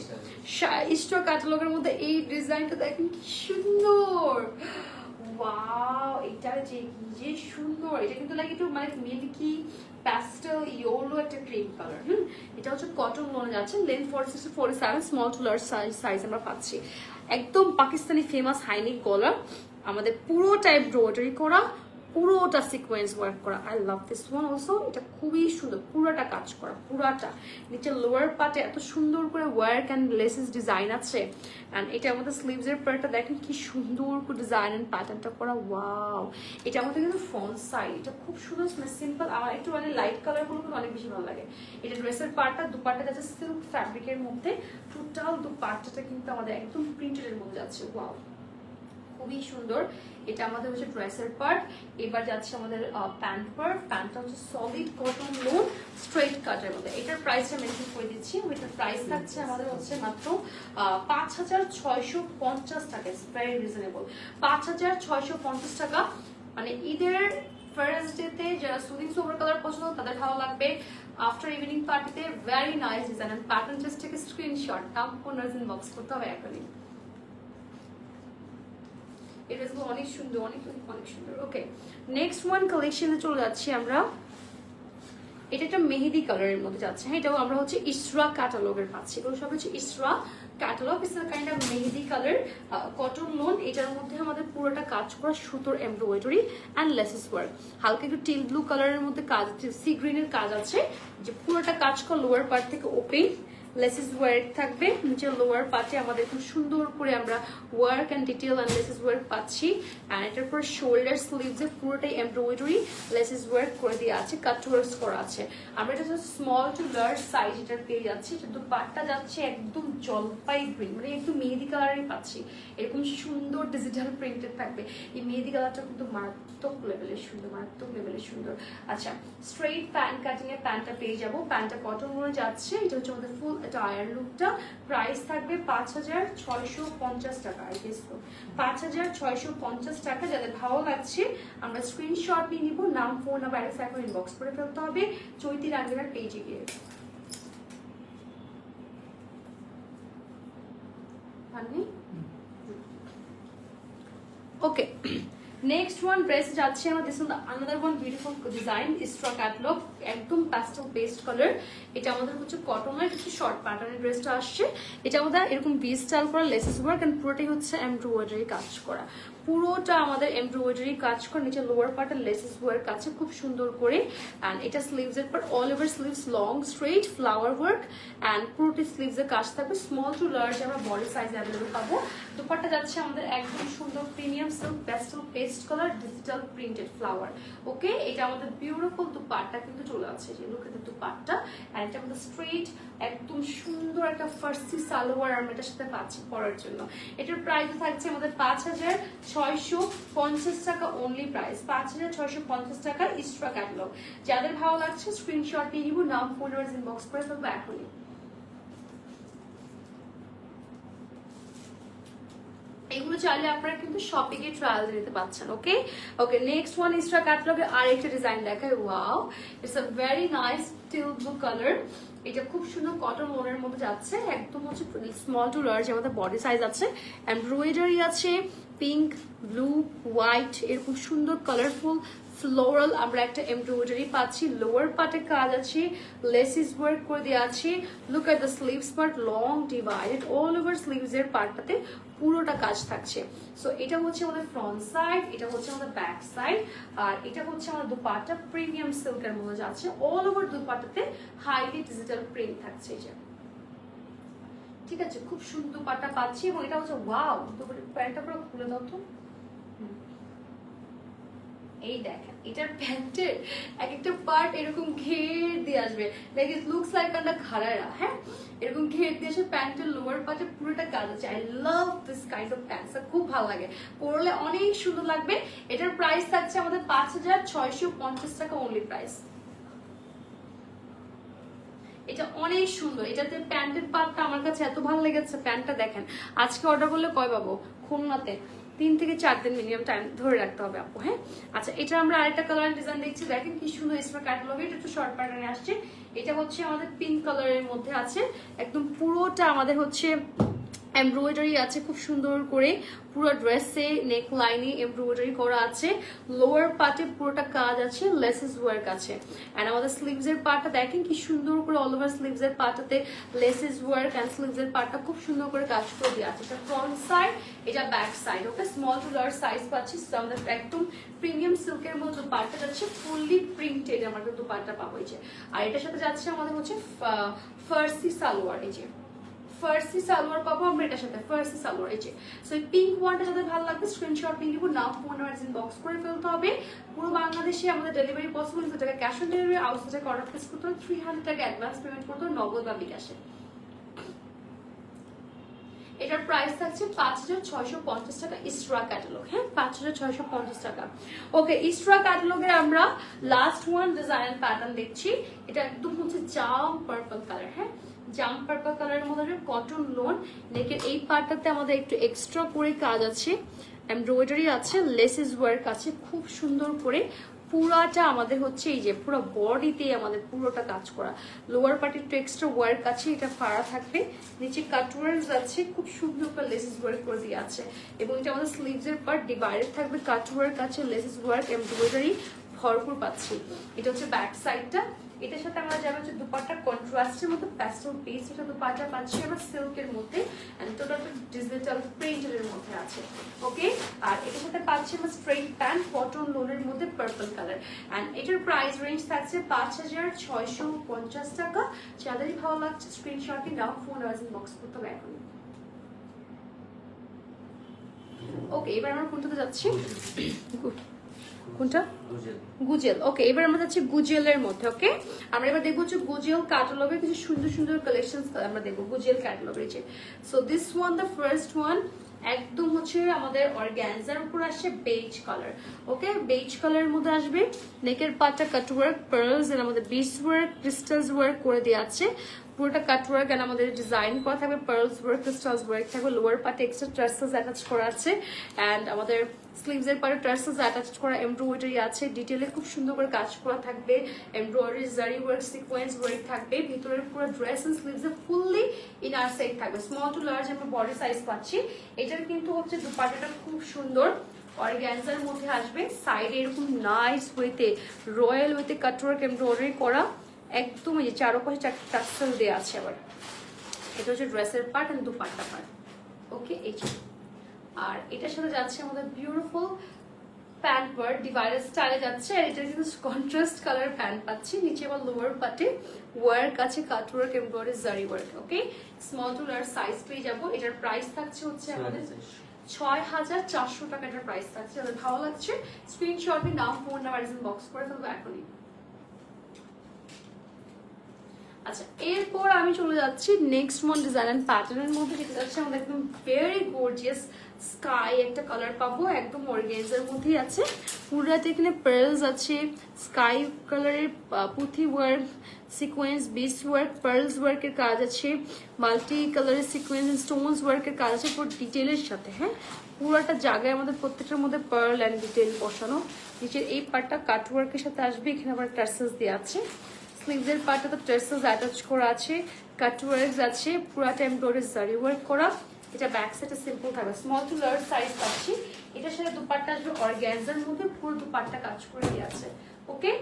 ইশরা ক্যাটালগের মধ্যে এই ডিজাইনটা দেখেন কি সুন্দর, ওয়াও, এটা যে সুন্দর। এটা কিন্তু লাগে একটু মানে মিল্কি প্যাস্টেল ইয়েলো একটা ক্রিম কালার। এটা হচ্ছে কটন লোনে যাচ্ছে। Length 46 to 47, small to large size আমরা পাচ্ছি। একদম পাকিস্তানি ফেমাস হাইনিক গলার, আমাদের পুরোটা এমব্রয়ডারি করা, পুরোটা সিকোয়েন্স ওয়ার্ক করা। I love this one also. এটা খুবই সুন্দর, পুরোটা কাজ করা, পুরোটা নিচে লোয়ার পার্টে এত সুন্দর করে ওয়ার্ক অ্যান্ড লেসেস ডিজাইন আছে। অ্যান্ড এটা আমাদের স্লিভস এর পার্টটা দেখেন কি সুন্দর করে ডিজাইন অ্যান্ড প্যাটার্নটা করা, ওয়াও। এটা আমাদের কিন্তু ফ্রন্ট সাইড, এটা খুব সুন্দর সিম্পল। আমার একটু মানে লাইট কালার গুলো কিন্তু অনেক বেশি ভালো লাগে। এটা ড্রেসের পার্টটা, দুপাট্টা যাচ্ছে সিল্ক ফ্যাব্রিকের মধ্যে, টোটাল দুপাট্টাটা কিন্তু আমাদের একদম প্রিন্টেড এর মধ্যে যাচ্ছে, ওয়াও, খুবই সুন্দর। এটা আমাদের হচ্ছে ড্রেসের পার্ট। এবার যাচ্ছে আমাদের প্যান্ট পার্ট। প্যান্টটা হচ্ছে সলিড কটন লোন স্ট্রেট কাটের মধ্যে। এটার প্রাইসটা মেনশন করে দিচ্ছি। এটার প্রাইস থাকছে আমাদের হচ্ছে মাত্র 5650 টাকা। It's very reasonable. 5650 টাকা মানে ঈদের ফার্স্ট ডেতে যারা সুদিং সোবার কালার পছন্দ তাদের ভালো লাগবে, আফটার ইভিনিং পার্টিতে very nice design. And pattern just থেকে স্ক্রিনশট নাম্বার ইনবক্স করতে হবে এখনই। এই ড্রেসগুলো অনেক সুন্দর, অনেক অনেক সুন্দর। ওকে, নেক্সট ওয়ান কালেকশনে চলে যাচ্ছি আমরা। এটা একটা মেহেদি কালারের মধ্যে যাচ্ছে, হ্যাঁ এটাও আমরা হচ্ছে ইসরা ক্যাটালগের পাচ্ছি, এগুলো সব হচ্ছে Isra catalogue. It's a kind of mehndi colour cotton lawn. এটার মধ্যে আমাদের পুরোটা কাজ করা সুতোর এমব্রয়ডারি অ্যান্ড লেসেস ওয়ার্ক, হালকা একটু টিল ব্লু কালারের মধ্যে কাজ আছে, সি গ্রিনের কাজ আছে, যে পুরোটা কাজ করা লোয়ার পার্ট থেকে ওপেন, লেসেস ওয়ার্ক থাকবে নিচে লোয়ার পার্টে আমাদের খুব সুন্দর করে আমরা work and detail and laces work পাচ্ছি। অ্যান্ড এটার পর শোল্ডার স্লিভসে পুরোটাই এমব্রয়ডারি লেসেস ওয়ার্ক করে দিয়ে আছে, কাট ওয়ার্কস করা আছে। আমরা এটা স্মল টু লার্জ সাইজ এটার পেয়ে যাচ্ছি। এটা দুপাট্টা যাচ্ছে একদম জলপাই গ্রিন, মানে একদম মেহেদি কালারই পাচ্ছি, এরকম সুন্দর ডিজিটাল প্রিন্টেড থাকবে। এই মেহেদি কালারটা কিন্তু মারাত্মক লেভেলের সুন্দর, মারাত্মক লেভেলের সুন্দর। আচ্ছা, স্ট্রেইট প্যান্ট কাটিং এর প্যান্টটা পেয়ে যাবো, প্যান্টটা কটন হয়ে যাচ্ছে। এটা হচ্ছে আমাদের ফুল টায়ার লুকটা, প্রাইস থাকবে 5650 টাকা। আই গেস তো 5650 টাকা। যাদের ভালো লাগছে আমরা স্ক্রিনশট নিয়ে নিব, নাম ফোন নাম্বার অ্যাড্রেস এখন ইনবক্স করে ফেলতে হবে চৈতি রাঙ্গিনার পেজে গিয়ে। ওকে, নেক্সট ওয়ান ড্রেস যাচ্ছে আমার, this is another one beautiful design, Ezra catalogue, একদম প্যাস্টেল পেস্ট কালার। এটা আমাদের হচ্ছে কটনের কিছু শর্ট প্যাটার্নের ড্রেসটা আসছে। এটা আমাদের এরকম ভি স্টাইল করা লেসেস ওয়ার্ক এন্ড পুরোটাই হচ্ছে এমব্রয়ডারি কাজ করা, পুরোটা আমাদের এমব্রয়ডারি কাজ করা, নিচে লোয়ার পার্টে লেসেস ওয়ার্ক আছে খুব সুন্দর করে। অ্যান্ড এটা স্লিভস এর পর all over sleeves long straight flower work and পুরোটি স্লিভস এর কাজ থাকবে। স্মল টু লার্জ আমরা বডি সাইজ অ্যাভেলেবল পাবো। দুপাট্টা যাচ্ছে আমাদের একদম সুন্দর premium silk pastel paste colour digital printed flower. Okay, এটা আমাদের বিউটিফুল দুপাট্টা কিন্তু চলে আসছে, যে লুক এট দুপাট্টা। অ্যান্ড এটা আমাদের স্ট্রেট একদম সুন্দর একটা ফার্সি সালোয়ার আমরা এটার সাথে পাচ্ছি পরার জন্য। এটার প্রাইস থাকছে আমাদের 5650 টাকা অনলি প্রাইস, 5650 টাকা ইসরা ক্যাটালগ। যাদের ভালো লাগছে স্ক্রিনশট নিয়ে নিব, নাম ফোন আর ইনবক্স করে ফেলবো এখনই। এগুলো চাইলে আপনারা কিন্তু শপিং এ ট্রায়াল দিতে পাচ্ছেন। ওকে ওকে, নেক্সট ওয়ান ইসরা ক্যাটালগে আর একটা ডিজাইন দেখায়। Wow, it's a very nice teal blue colour. এটা খুব সুন্দর কটন লোনের মধ্যে যাচ্ছে, একদম হচ্ছে স্মল টু লার্জ আমাদের বডি সাইজ আছে, এমব্রয়ডারি আছে পিঙ্ক ব্লু হোয়াইট, এরকম সুন্দর কালারফুল ফ্লোরাল আমরা একটা এমব্রয়ডারি পাচ্ছি, লোয়ার পার্টে কাজ আছে, লেসিস ওয়ার্ক করে দেওয়া আছে। Look at the sleeves part, long divided, all over sleeves এর পার্টটাতে পুরোটা কাজ থাকছে। সো এটা হচ্ছে আমাদের ফ্রন্ট সাইড, এটা হচ্ছে আমাদের ব্যাক সাইড, আর এটা হচ্ছে আমাদের দুপাট্টা প্রিমিয়াম সিল্কের মধ্যে যাচ্ছে। অল ওভার দুপাট্টাতে হাইলি ডিজিটাল প্রিন্ট থাকছে, এটা ঠিক আছে, খুব সুন্দর দুপাট্টা পাচ্ছি। এবং এটা হচ্ছে ওয়াও, প্যান্টটা পুরো খুলে দাও তো। এই দেখেন এটার প্যান্টের এক একটা পার্ট এরকম ঘের দিয়ে আসবে, লাইক ইট লুকস লাইক আন্ডা ঘাড়ারা। হ্যাঁ, এরকম ঘের দিয়ে আসে, প্যান্টের লোয়ার পার্টে পুরোটা কাজ আছে। I love this kind of pants, খুব ভালো লাগে, পরলে অনেক সুন্দর লাগবে। এটার প্রাইস থাকছে আমাদের 5650 টাকা অনলি প্রাইস। এটা অনেক সুন্দর, এটাতে প্যান্টের পার্টটা আমার কাছে এত ভালো লেগেছে। প্যান্টটা দেখেন, আজকে অর্ডার করলে কয় পাবো? খুলনাতে 3 থেকে 4 দিন মিনিমাম টাইম ধরে রাখতে হবে আপু। হ্যাঁ, আচ্ছা, এটা আমরা আরেকটা কালার ডিজাইন দেখছি, দেখেন কি সুন্দর ইসরা ক্যাটালগে। এটা একটু শর্ট প্যাটার্নে আসছে, এটা হচ্ছে আমাদের পিঙ্ক কালারের মধ্যে আছে, একদম পুরোটা আমাদের হচ্ছে এমব্রয়ডারি আছে খুব সুন্দর করে, পুরো ড্রেসে নেক লাইনে এমব্রয়ডারি করা আছে, লোয়ার পার্টে পুরোটা কাজ আছে, লেসেস ওয়ার্ক আছে। এন্ড আমাদের স্লিভস এর পার্টটা দেখেন কি সুন্দর করে, অল ওভার স্লিভস এর পার্টটাতে লেসেস ওয়ার্ক এন্ড স্লিভস এর পার্টটা খুব সুন্দর করে কাজ করে দেওয়া আছে। এটা ফ্রন্ট সাইড, এটা back side. Okay, small to large size পাচ্ছি। আমাদের একদম প্রিমিয়াম সিল্কের মধ্যে পার্টটা যাচ্ছে ফুললি প্রিন্টেড, আমরা কিন্তু পার্টটা পাবো। এই যে, আর এটার সাথে যাচ্ছে আমাদের হচ্ছে ফার্সি সালোয়ার, এই যে ফার্সি সালোয়ার পাবো আমরা এটার সাথে, ফার্সি সালোয়ার। এই যে, সো এই পিঙ্ক ওয়ানটার সাথে ভালো লাগবে স্ক্রিনশট নিয়ে নিব, নাম ফোন নাম্বার ইনবক্স করে ফেলতে হবে। পুরো বাংলাদেশে আমাদের ডেলিভারি পসিবল, টাকা ক্যাশ অন ডেলিভারি, আউটসাইড টাকা অর্ডার প্লেস করতে হবে, 300 টাকা অ্যাডভান্স পেমেন্ট করতে হবে নগদ বা বিকাশে। এটার প্রাইস থাকছে 5650 টাকা ইসরা ক্যাটালগ। হ্যাঁ, 5650 টাকা। ওকে, ইসরা ক্যাটালগের আমরা লাস্ট ওয়ান ডিজাইন প্যাটার্ন দেখছি। এটা একদম হচ্ছে জাম পার্পল কালার। হ্যাঁ, জাম পার্পল কালারের মধ্যে কটন লোন। নেকের এই পার্টটাতে আমাদের একটু এক্সট্রা করে কাজ আছে, এমব্রয়ডারি আছে, লেসেস ওয়ার্ক আছে খুব সুন্দর করে। পুরাটা আমাদের হচ্ছে এই যে পুরো বডিতে আমাদের পুরোটা কাজ করা। লোয়ার পার্টে একটু এক্সট্রা ওয়ার্ক আছে, এটা ফাড়া থাকবে। নিচে কাটওয়ার্কস আছে, খুব সুন্দর করে লেসেস ওয়ার্ক করে দিয়ে আছে। এবং এটা আমাদের স্লিভসের পার্ট ডিভাইডেড থাকবে, কাটওয়ার্ক আছে, লেসেস ওয়ার্ক, এমব্রয়ডারি ভরপুর পাচ্ছি। এটা হচ্ছে ব্যাক সাইডটা। এটার সাথে আমরা যাবে হচ্ছে দুপাট্টা কন্ট্রাস্টের মধ্যে প্যাস্টেল পিস। এটা দুপাট্টা পাচ্ছি আমরা সিল্কের মধ্যে, এন্ড টোটালটা ডিজিটাল প্রিন্টের মধ্যে আছে। ওকে, আর এটার সাথে পাচ্ছি আমরা স্ট্রেট প্যান্ট কটন লোনের মধ্যে পার্পল কালার। এন্ড এটার প্রাইস রেঞ্জ থাকছে 5650 টাকা। যাদেরই ভালো লাগছে স্ক্রিনশটটি নাও, ফোন আর বক্স করতে হবে এখন। ওকে, এবার আমরা কোনটাতে যাচ্ছি? কোনটা? গুজেল। ওকে, এবার আমরা যাচ্ছি গুজেলের মধ্যে। ওকে, আমরা এবার দেখবো হচ্ছে গুজেল ক্যাটালগের কিছু সুন্দর সুন্দর কালেকশন আমরা দেখবো গুজেল ক্যাটালগের। So this one, the first one, একদম হচ্ছে আমাদের অর্গানজার উপর আসছে বেজ কালার। ওকে, বেজ কালারের মধ্যে আসবে। নেকের পাটটা কাটওয়ার্ক, পার্লস এর আমাদের বিস ওয়ার্ক, ক্রিস্টালস ওয়ার্ক করে দেওয়া আছে। পুরোটা কাটওয়ার্ক এন্ড আমাদের ডিজাইন করা থাকবে, পার্লস ওয়ার্ক, ক্রিস্টালস ওয়ার্ক থাকবে। লোয়ার পার্টে এক্সট্রা ট্রাসেস অ্যাটাচ করা আছে, এন্ড আমাদের স্লিভসের পারে ট্রাসেস অ্যাটাচ করা এমব্রয়ডারি আছে। ডিটেইলে খুব সুন্দর করে কাজ করা থাকবে, embroidery, zari work, sequence work থাকবে। ভিতরের পুরো ড্রেস এন্ড স্লিভসে ফুললি ইনার সাইড থাকবে। স্মল টু লার্জ আমরা বডি সাইজ পাচ্ছি। এটার কিন্তু হচ্ছে দুপাট্টাটা খুব সুন্দর অর্গানজার মধ্যে আসবে। সাইডে এরকম নাইস ওয়েতে রয়্যাল ওয়েতে কাটওয়ার্ক এমব্রয়ডারি করা, একদম এই যে চারপাশে চারটা টাসেল দেওয়া আছে। আবার এটা হচ্ছে ড্রেসের পার্ট এন্ড দুপাট্টা পার্ট। ওকে, এই আর এটার সাথে যাচ্ছে আমাদের বিউটিফুল প্যান্ট পার্ট, ডিভাইডার স্টাইলে যাচ্ছে। আর এটা কিন্তু কন্ট্রাস্ট কালার প্যান্ট পাচ্ছি। নিচে আবার লোয়ার পার্টে ওয়ার্ক আছে, cutwork, embroidery, zari work. Okay, small to large size পেয়ে যাবো। এটার প্রাইস থাকছে হচ্ছে আমাদের 6400 টাকা। এটার প্রাইস থাকছে। যাদের ভালো লাগছে স্ক্রিনশটে নাম, ফোন নাম্বার বক্স করে ফেলবো এখনই। আচ্ছা, এরপর আমি চলে যাচ্ছি নেক্সট ওয়ান ডিজাইন এন্ড প্যাটার্নের মধ্যে, যেটা যাচ্ছে আমাদের একদম ভেরি গর্জিয়াস স্কাই একটা কালার পাবো, একদম অর্গানজার মধ্যেই আছে। পুরাতে এখানে পার্লস আছে, স্কাই কালারের পুঁথি ওয়ার্ক, সিকোয়েন্স, বিস ওয়ার্ক, পার্লস ওয়ার্কের কাজ আছে, মাল্টি কালারের সিকোয়েন্স, স্টোনস ওয়ার্কের কাজ আছে পুরো ডিটেলের সাথে। হ্যাঁ, পুরোটা জায়গায় আমাদের প্রত্যেকটার মধ্যে পার্ল অ্যান্ড ডিটেল বসানো। নিচের এই পার্টটা কাটওয়ার্কের সাথে আসবে, এখানে আবার টার্সেলস দেওয়া আছে। স্লিভসের পার্টটা তো টার্সেলস অ্যাটাচ করা আছে, কাটওয়ার্কস আছে, পুরাটা এমব্রয়ডারি জারি ওয়ার্ক করা। এটা ব্যাক সাইডে সিম্পল থাকবে, স্মল টু লার্জ সাইজ পাচ্ছি। এটার সাথে দুপাট্টা আসবে অর্গানজার মধ্যে, পুরো দুপাট্টা কাজ করে দিয়ে আছে। ওকে,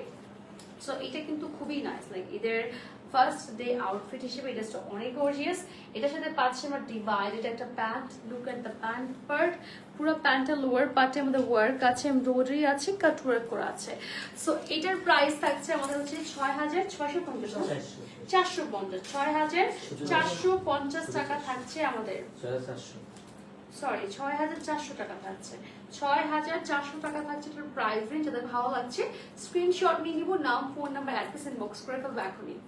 সো এটা কিন্তু খুবই নাইস, লাইক এদের ফার্স্ট ডে আউটফিট হিসেবে এটা অনেক গর্জিয়াস। এটার সাথে পাচ্ছি আমরা ডিভাইডেড একটা pant. Look at the pant part. পুরো প্যান্টটা লোয়ার পার্টে আমাদের ওয়ার্ক আছে, এমব্রয়ডারি আছে, কাট ওয়ার্ক করা আছে। সো এটার প্রাইস থাকছে আমাদের হচ্ছে 6650, 6450 টাকা থাকছে আমাদের। সরি, 6400 টাকা থাকছে, 6400 টাকা থাকছে এটার প্রাইস রেঞ্জ। যাদের ভালো লাগছে স্ক্রিনশট নিয়ে নিব, নাম, ফোন নাম্বার, অ্যাড্রেস ইনবক্স করে ফেলবো এখনই।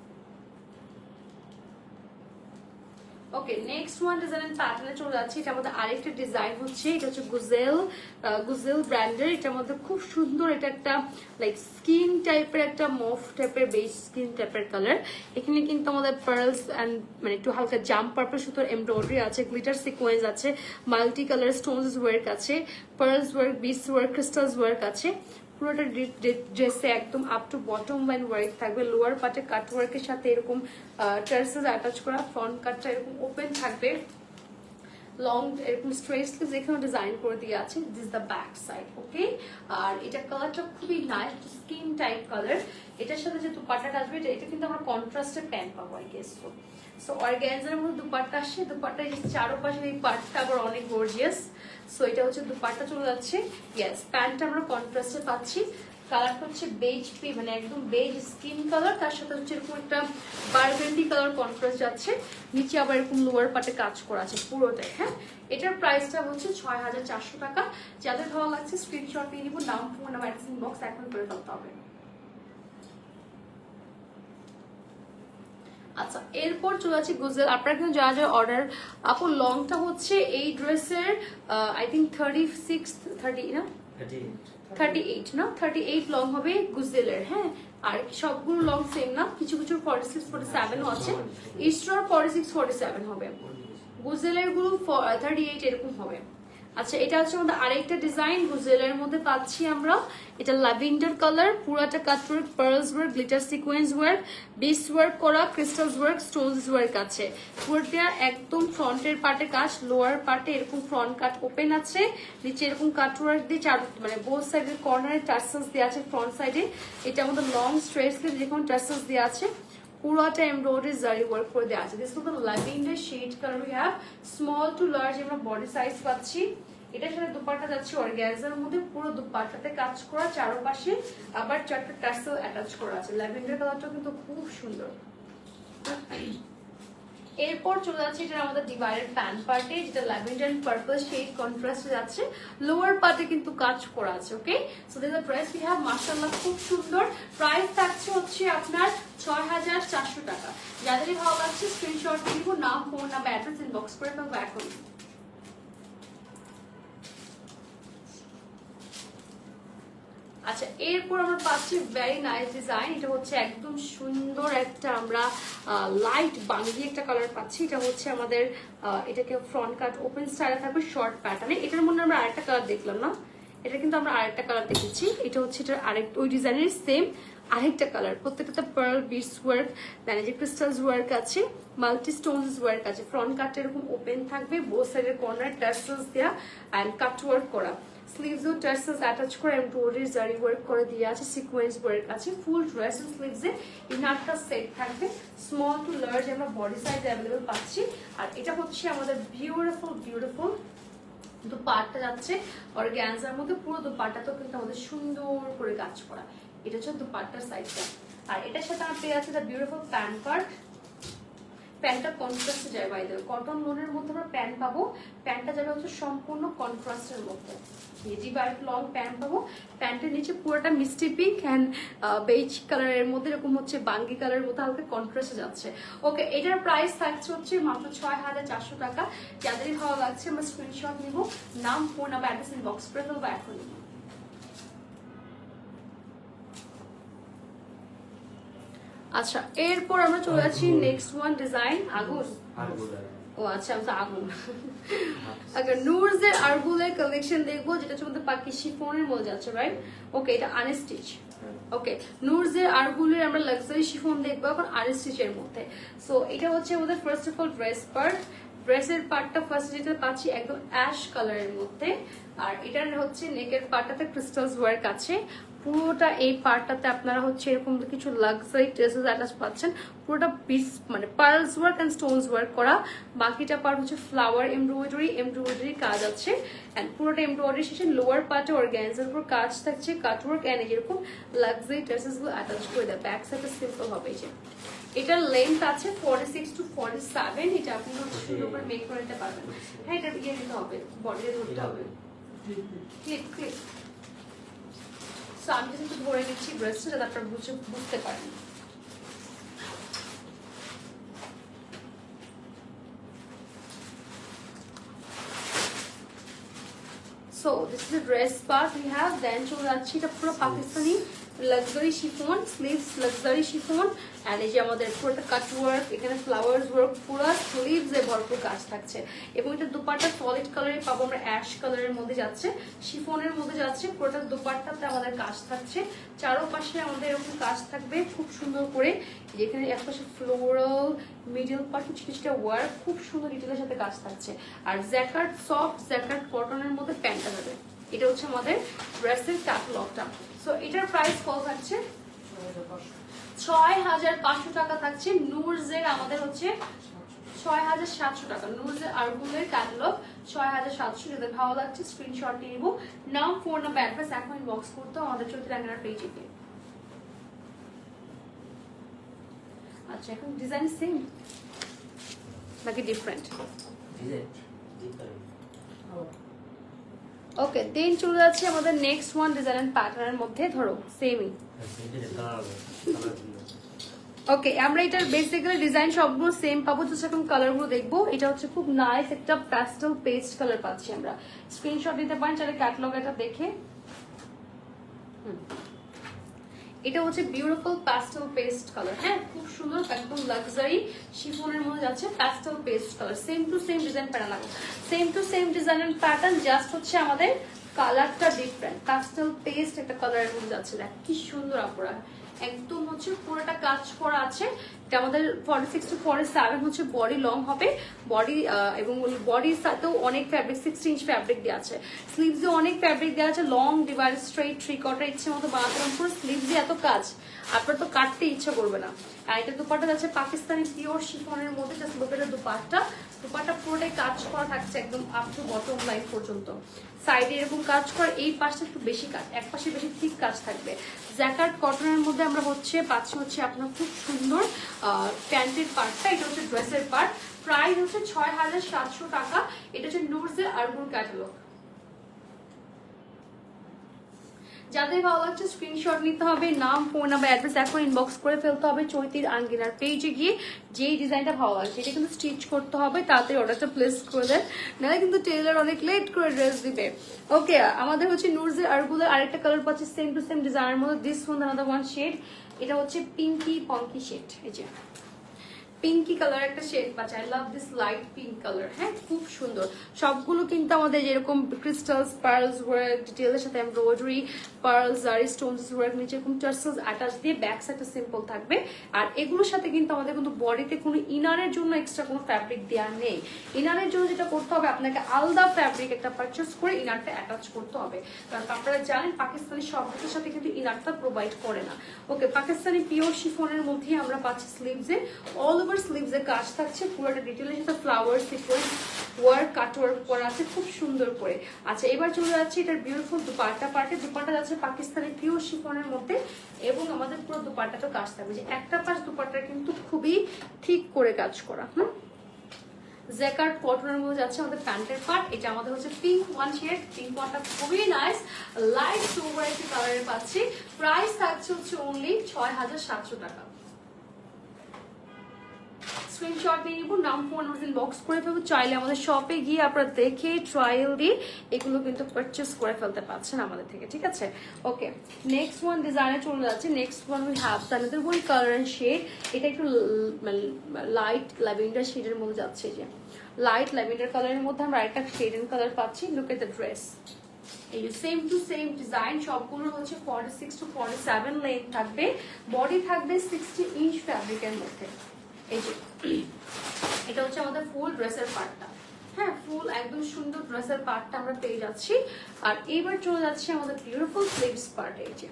ওকে, নেক্সট ওয়ান ডিজাইন এন্ড প্যাটার্নে চলে যাচ্ছে। এটার মধ্যে আরেকটা ডিজাইন হচ্ছে, এটা হচ্ছে গুজেল ব্র্যান্ডের। এটার মধ্যে খুব সুন্দর, এটা একটা লাইক স্কিন টাইপের, একটা মফ টাইপের, বেজ স্কিন টাইপের কালার। এখানে কিন্তু আমাদের পার্লস অ্যান্ড মানে একটু হালকা জাম পার্পল সুতোর এমব্রয়ডারি আছে, গ্লিটার সিকোয়েন্স আছে, মাল্টি কালার স্টোনস ওয়ার্ক আছে, পার্লস ওয়ার্ক, বিস ওয়ার্ক, ক্রিস্টালস ওয়ার্ক আছে। পুরোটা ড্রেসে একদম up to bottom line work থাকবে। লোয়ার পার্টে কাট ওয়ার্কের সাথে এরকম টার্সেস অ্যাটাচ করা, ফ্রন্ট কাটটা এরকম ওপেন থাকবে, লং এরকম স্ট্রেট স্লিভস এখানে ডিজাইন করে দিয়ে আছে। This the back side. Okay, আর এটা কালারটা খুবই নাইস, স্কিন টাইপ কালার। এটার সাথে যে দুপাট্টাটা আসবে, এটা কিন্তু আমরা কন্ট্রাস্টের প্যান্ট পাবো আই গেস। সো অর্গানজার মধ্যে দুপাট্টা আসছে, দুপাট্টা এই চারপাশে এই পার্টটা আবার অনেক গর্জিয়াস। সো এটা হচ্ছে দুপাট্টা চলে যাচ্ছে। ইয়েস, প্যান্টটা আমরা কন্ট্রাস্টে পাচ্ছি। কালারটা হচ্ছে বেজ মানে একদম বেজ স্কিন কালার, তার সাথে হচ্ছে এরকম একটা বারগেন্ডি কালার কন্ট্রাস্ট যাচ্ছে। নিচে আবার এরকম লোয়ার পার্টে কাজ করা আছে পুরোটাই। হ্যাঁ, এটার প্রাইসটা হচ্ছে 6400 টাকা। যাদের ভালো লাগছে স্ক্রিনশট নিয়ে নিব, নাম, ফোন নাম্বার, অ্যাড্রেস ইনবক্স এখন করে ফেলতে হবে। আচ্ছা, এরপর চলে যাচ্ছি গুজেল। আপনারা কিন্তু যারা যারা অর্ডার আপু, লংটা হচ্ছে এই ড্রেসের আই থিঙ্ক 36, 30 না 38 না, 38 লং হবে গুজেলের। হ্যাঁ, আর সবগুলো লং সেম না, কিছু কিছু 46 47 আছে, ইস্ট্রার 46 47 হবে, গুজেলের গুলো 38 এরকম হবে। আচ্ছা, এটা হচ্ছে আমাদের আরেকটা ডিজাইন গুজেলের মধ্যে পাচ্ছি আমরা। এটা ল্যাভেন্ডার কালার, পুরাটা cutwork, pearls work, glitter sequence work, বিস ওয়ার্ক করা, ক্রিস্টালস ওয়ার্ক, স্টোনস ওয়ার্ক আছে। পুরোটা একদম ফ্রন্টের পার্টে কাজ, লোয়ার পার্টে এরকম ফ্রন্ট কাট ওপেন আছে, নিচে এরকম কাটওয়ার্ক দিয়ে চার মানে বোথ সাইডের কর্নারে টার্সেলস দেওয়া আছে ফ্রন্ট সাইডে। এটা আমাদের লং স্ট্রেটসে যেরকম টার্সেলস দেওয়া আছে, পুরোটা এমব্রয়ডারি জারি ওয়ার্ক করে দেওয়া আছে। This is the lavender shade colour we have, small to large আমরা বডি সাইজ পাচ্ছি। এটার সাথে দুপাট্টা যাচ্ছে অর্গানজার মধ্যে, পুরো দুপাট্টাতে কাজ করা, চারপাশে আবার চারটা টার্সেল অ্যাটাচ করা আছে। ল্যাভেন্ডার কালারটা কিন্তু খুব সুন্দর। এরপর চলে যাচ্ছে এটা আমাদের ডিভাইডেড প্যান্ট পার্টে, যেটা ল্যাভেন্ডার এন্ড পার্পল শেড কন্ট্রাস্টে যাচ্ছে, লোয়ার পার্টে কিন্তু কাজ করা আছে। Okay, so this the dress we have, মাশাআল্লাহ খুব সুন্দর। প্রাইস থাকছে হচ্ছে আপনার 6400 টাকা। যাদেরই ভালো লাগছে স্ক্রিনশট দিব, নাম, ফোন নাম্বার, অ্যাড্রেস ইনবক্স করে ফেলবো এখন। আচ্ছা, এরপর আমরা পাচ্ছি ভেরি নাইস ডিজাইন। এটা হচ্ছে একদম সুন্দর একটা আমরা লাইট বাঙ্গি একটা কালার পাচ্ছি। এটা হচ্ছে আমাদের এটাকে ফ্রন্ট কাট ওপেন স্টাইলে থাকবে শর্ট প্যাটার্নে। এটার মধ্যে আমরা আরেকটা কালার দেখলাম না, এটা কিন্তু আমরা আরেকটা কালার দেখেছি। এটা হচ্ছে এটার আরেকটা ওই ডিজাইনের সেম আরেকটা কালার, প্রত্যেকটা পার্ল বিটস ওয়ার্ক, দেন যে ক্রিস্টালস ওয়ার্ক আছে, মাল্টি স্টোনস ওয়ার্ক আছে। ফ্রন্ট কাটটা এরকম ওপেন থাকবে, বোথ সাইডের কর্নার টার্সেলস দেয়া এন্ড কাট ওয়ার্ক করা, স্লিভস ও টার্সেলস অ্যাটাচ করে এমব্রয়ডারি জারি ওয়ার্ক করে দিয়ে আছে, সিকোয়েন্স ওয়ার্ক আছে। ফুল ড্রেস এন্ড স্লিভসে ইনারটা সেট থাকবে, স্মল টু লার্জ আমরা বডি সাইজ অ্যাভেলেবল পাচ্ছি। আর এটা হচ্ছে আমাদের বিউটিফুল বিউটিফুল দুপাট্টা যাচ্ছে অর্গানজার মধ্যে, পুরো দুপাট্টাতেও কিন্তু আমাদের সুন্দর করে কাজ করা। এটা হচ্ছে দুপাট্টার সাইজটা। আর এটার সাথে আমরা পেয়ে যাচ্ছি দ্য বিউটিফুল প্যান্ট পার্ট। প্যান্টটা কন্ট্রাস্টে যায়, বাইরে কটন লোনের মধ্যে আমরা প্যান্ট পাবো। প্যান্টটা যাবে হচ্ছে সম্পূর্ণ কন্ট্রাস্টের মধ্যে, ডিভাইড লং প্যান্ট পাবো। প্যান্টের নিচে পুরোটা মিষ্টি পিঙ্ক অ্যান্ড বেজ কালারের মধ্যে এরকম হচ্ছে বাঙ্গি কালারের মধ্যে হালকা কন্ট্রাস্টে যাচ্ছে। ওকে, এটার প্রাইস থাকছে হচ্ছে মাত্র 6400 টাকা। যাদেরই ভালো লাগছে আমরা স্ক্রিনশট নিব, নাম, ফোন নাম্বার, অ্যাড্রেস ইনবক্স করে ফেলবো এখন। আচ্ছা, এরপর আমরা চলে যাচ্ছি নেক্সট ওয়ান ডিজাইন। আগুন, ও আচ্ছা, আগুন। আচ্ছা, নুরজের আরগুলের কালেকশন দেখবো, যেটা হচ্ছে আমাদের পাকি শিফনের মধ্যে যাচ্ছে, রাইট? ওকে, এটা আনস্টিচ। ওকে, নুরজের আরগুলের আমরা লাক্সারি শিফন দেখবো এখন আনস্টিচের মধ্যে। সো এটা হচ্ছে আমাদের first of all dress part. ড্রেসের পার্টটা ফার্স্ট যেটা পাচ্ছি একদম অ্যাশ কালারের মধ্যে, আর এটার হচ্ছে নেকের পার্টটাতে ক্রিস্টালস ওয়ার্ক আছে। পুরোটা এই পার্টটাতে আপনারা হচ্ছে এরকম কিছু লাক্সারি ট্রেসেস অ্যাটাচ পাচ্ছেন, পুরোটা পিস মানে pearls work and stones work করা। বাকিটা পার্ট হচ্ছে ফ্লাওয়ার এমব্রয়ডারি কাজ আছে, এন্ড পুরোটা এমব্রয়ডারি শেষে লোয়ার পার্টে অর্গানজার উপর কাজ থাকছে, কাটওয়ার্ক এন্ড এরকম লাক্সারি ট্রেসেস গুলো অ্যাটাচ করে দেয়। ব্যাক সাইডটা সিম্পল হবে। এই যে এটার লেন্থ আছে 46 to 47, এটা আপনি সুন্দর করে মেক করে নিতে পারবেন। হ্যাঁ, এটা ইয়ে দিতে হবে, বডিতে ধরতে হবে, ক্লিপ ক্লিপ। সো আমি just একটু ধরে দিচ্ছি ড্রেসটা, যাতে আপনারা বুঝতে পারেন। So this is the dress part we have. Then চলে যাচ্ছি এটা পুরো Pakistani luxury chiffon, sleeves luxury chiffon, and এই যে আমাদের পুরোটা কাট ওয়ার্ক, এখানে ফ্লাওয়ার্স ওয়ার্ক, পুরো স্লিভস এ ভরপুর কাজ থাকছে। এবং এটা দুপাট্টা সলিড কালারে পাবো আমরা, অ্যাশ কালারের মধ্যে যাচ্ছে, শিফনের মধ্যে যাচ্ছে। পুরোটা দুপাট্টাতে আমাদের কাজ থাকছে, চারপাশে আমাদের এরকম কাজ থাকবে খুব সুন্দর করে। যেখানে একপাশে ফ্লোরাল, মিডল পার্ট কিছুটা ওয়ার্ক, খুব সুন্দর ডিটেলের সাথে কাজ থাকছে। আর জ্যাকার্ড, সফট জ্যাকার্ড কটনের মধ্যে প্যান্টটা যাবে। এটা হচ্ছে আমাদের ড্রেসের ক্যাটালগটা। সো এটার প্রাইস কত থাকছে? 6500 টাকা থাকছে। নুরজের আমাদের হচ্ছে 6700 টাকা। নুরজের আরগুলের ক্যাটালগ 6700। যাদের ভালো লাগছে স্ক্রিনশট নিয়ে নিব, নাম, ফোন নাম্বার, অ্যাড্রেস এখন ইনবক্স করতে আমাদের চৌধুরী পেজে। আচ্ছা, এখন ডিজাইন সেম নাকি ডিফারেন্ট? ওকে, দেন চলে যাচ্ছে আমাদের নেক্সট ওয়ান ডিজাইন প্যাটার্নের মধ্যে, ধরো সেমই। ওকে, আমরা এটার বেসিক্যালি ডিজাইন সবগুলো সেম পাবো, জাস্ট এখন কালারগুলো দেখবো। এটা হচ্ছে খুব নাইস একটা প্যাস্টেল পেস্ট কালার পাচ্ছি আমরা। স্ক্রিনশট নিতে পারেন চাইলে ক্যাটালগ এটা দেখে। এটা হচ্ছে বিউটিফুল প্যাস্টেল পেস্ট কালার, হ্যাঁ খুব সুন্দর একদম লাক্সারি শিফনের মধ্যে যাচ্ছে pastel paste colour. Same to same design pattern লাগবে, সেম টু সেম ডিজাইনের প্যাটার্ন, জাস্ট হচ্ছে আমাদের কালারটা ডিফারেন্ট। প্যাস্টেল পেস্ট একটা কালারের মধ্যে যাচ্ছে, দেখ কি সুন্দর আপুরা, একদম হচ্ছে পুরোটা কাজ করা আছে। এটা আমাদের 46 to 47 হচ্ছে বডি লং হবে, বডি এবং বডির সাথেও অনেক ফ্যাব্রিক 60 ইঞ্চ ফ্যাব্রিক দেওয়া আছে, স্লিভসে অনেক ফ্যাব্রিক দেওয়া আছে, long divide straight three quarter ইচ্ছে মতো বানাতে পারেন। পুরো স্লিভসে এত কাজ আপনার তো কাটতে ইচ্ছা করবে না। আর এটা দুপাট্টা যাচ্ছে পাকিস্তানি পিওর শিফনের মধ্যে, জাস্ট লোকের দুপাট্টা পুরোটাই কাজ করা থাকছে একদম আপ টু বটম লাইন পর্যন্ত। সাইডে এরকম কাজ করা, এই পাশটা একটু বেশি কাজ, এক পাশে বেশি ঠিক কাজ থাকবে। জ্যাকার্ড কটনের মধ্যে আমরা পাচ্ছি হচ্ছে আপনার খুব সুন্দর প্যান্টের পার্টটা, এটা হচ্ছে ড্রেসের পার্ট। প্রাইস হচ্ছে ৬,৭০০ টাকা। এটা হচ্ছে নুরজের আরবুল ক্যাটালগ। যাদের ভালো লাগছে স্ক্রিনশট নিতে হবে, নাম ফোন নাম্বার অ্যাড্রেস এখন ইনবক্স করে ফেলতে হবে চৈতির আঙ্গিনার পেজে গিয়ে। যেই ডিজাইনটা ভালো লাগছে এটা কিন্তু স্টিচ করতে হবে, তাড়াতাড়ি অর্ডারটা প্লেস করে দেন, নাহলে কিন্তু টেলার অনেক লেট করে ড্রেস দিবে। ওকে, আমাদের হচ্ছে নুরজের আরবুলের আরেকটা কালার পাচ্ছে সেম টু সেম ডিজাইনের মধ্যে, দিস ওয়ান ওয়ান শেড, এটা হচ্ছে পিঙ্কি পঙ্কি শেড। এই যে পিঙ্কি কালার একটা শেড পাচ্ছে, I love this light pink colour, হ্যাঁ খুব সুন্দর। সবগুলো কিন্তু আমাদের যেরকম ক্রিস্টালস পার্লস ওয়ার্ক ডিটেইলের সাথে এমব্রয়ডারি পার্লস আর স্টোনস ওয়ার্ক, নিচে এরকম টার্সেলস অ্যাটাচ দিয়ে ব্যাক সাইডটা সিম্পল থাকবে। আর এগুলোর সাথে কিন্তু আমাদের কিন্তু বডিতে কোনো ইনারের জন্য এক্সট্রা কোনো ফ্যাব্রিক দেওয়া নেই। ইনারের জন্য যেটা করতে হবে আপনাকে আলাদা ফ্যাব্রিক একটা পারচেস করে ইনারটা অ্যাটাচ করতে হবে, কারণ আপনারা জানেন পাকিস্তানি সবগুলোর সাথে কিন্তু ইনারটা প্রোভাইড করে না। ওকে, পাকিস্তানি পিওর শিফনের মধ্যে আমরা পাচ্ছি স্লিভসে অল স্লিভসে কাজ থাকছে, পুরোটা ডিটেইলের সাথে ফ্লাওয়ার সিকোয়েন্স ওয়ার্ক কাট ওয়ার্ক করা আছে খুব সুন্দর করে। আচ্ছা, এবার চলে যাচ্ছে এটার বিউটিফুল দুপাট্টা পার্টে। দুপাট্টা যাচ্ছে পাকিস্তানি পিওর শিফনের মধ্যে এবং আমাদের পুরো দুপাট্টাটা কাজ থাকবে, যে একটা পাশ দুপাট্টা কিন্তু খুবই ঠিক করে কাজ করা। জ্যাকার্ড কটনের মধ্যে যাচ্ছে আমাদের প্যান্টের পার্ট। এটা আমাদের হচ্ছে পিঙ্ক ওয়ান শেড, পিঙ্ক ওয়ানটা খুবই নাইস লাইট সোভার একটি কালারে পাচ্ছি। প্রাইস থাকছে হচ্ছে অনলি ৬,৭০০ টাকা। স্ক্রিনশট নিয়ে নিব, নাম ফোন বক্স করে ফেলবো। চাইলে আমাদের শপে গিয়ে আপনারা দেখে ট্রায়াল দিয়ে এগুলো কিন্তু পারচেস করে ফেলতে পারছেন আমাদের থেকে, ঠিক আছে। ওকে, নেক্সট ওয়ান ডিজাইনে চলে যাচ্ছে। Next one we have the one colour and shade. এটা একটু লাইট ল্যাভেন্ডার শেডের মধ্যে যাচ্ছে, যে লাইট ল্যাভেন্ডার কালারের মধ্যে আমরা আরেকটা শেড এন্ড কালার পাচ্ছি। লুক এট দ্য ড্রেস, এই যে সেম টু সেম ডিজাইন, সবগুলো হচ্ছে 46 to 47 লেন্থ থাকবে, বডি থাকবে 60 ইঞ্চ ফ্যাব্রিকের মধ্যে। এই যে এটা হচ্ছে আমাদের ফুল ড্রেসের পার্টটা, হ্যাঁ ফুল একদম সুন্দর ড্রেসের পার্টটা আমরা পেয়ে যাচ্ছি। আর এবার চলে যাচ্ছে আমাদের বিউটিফুল স্লিভস পার্ট। এই যে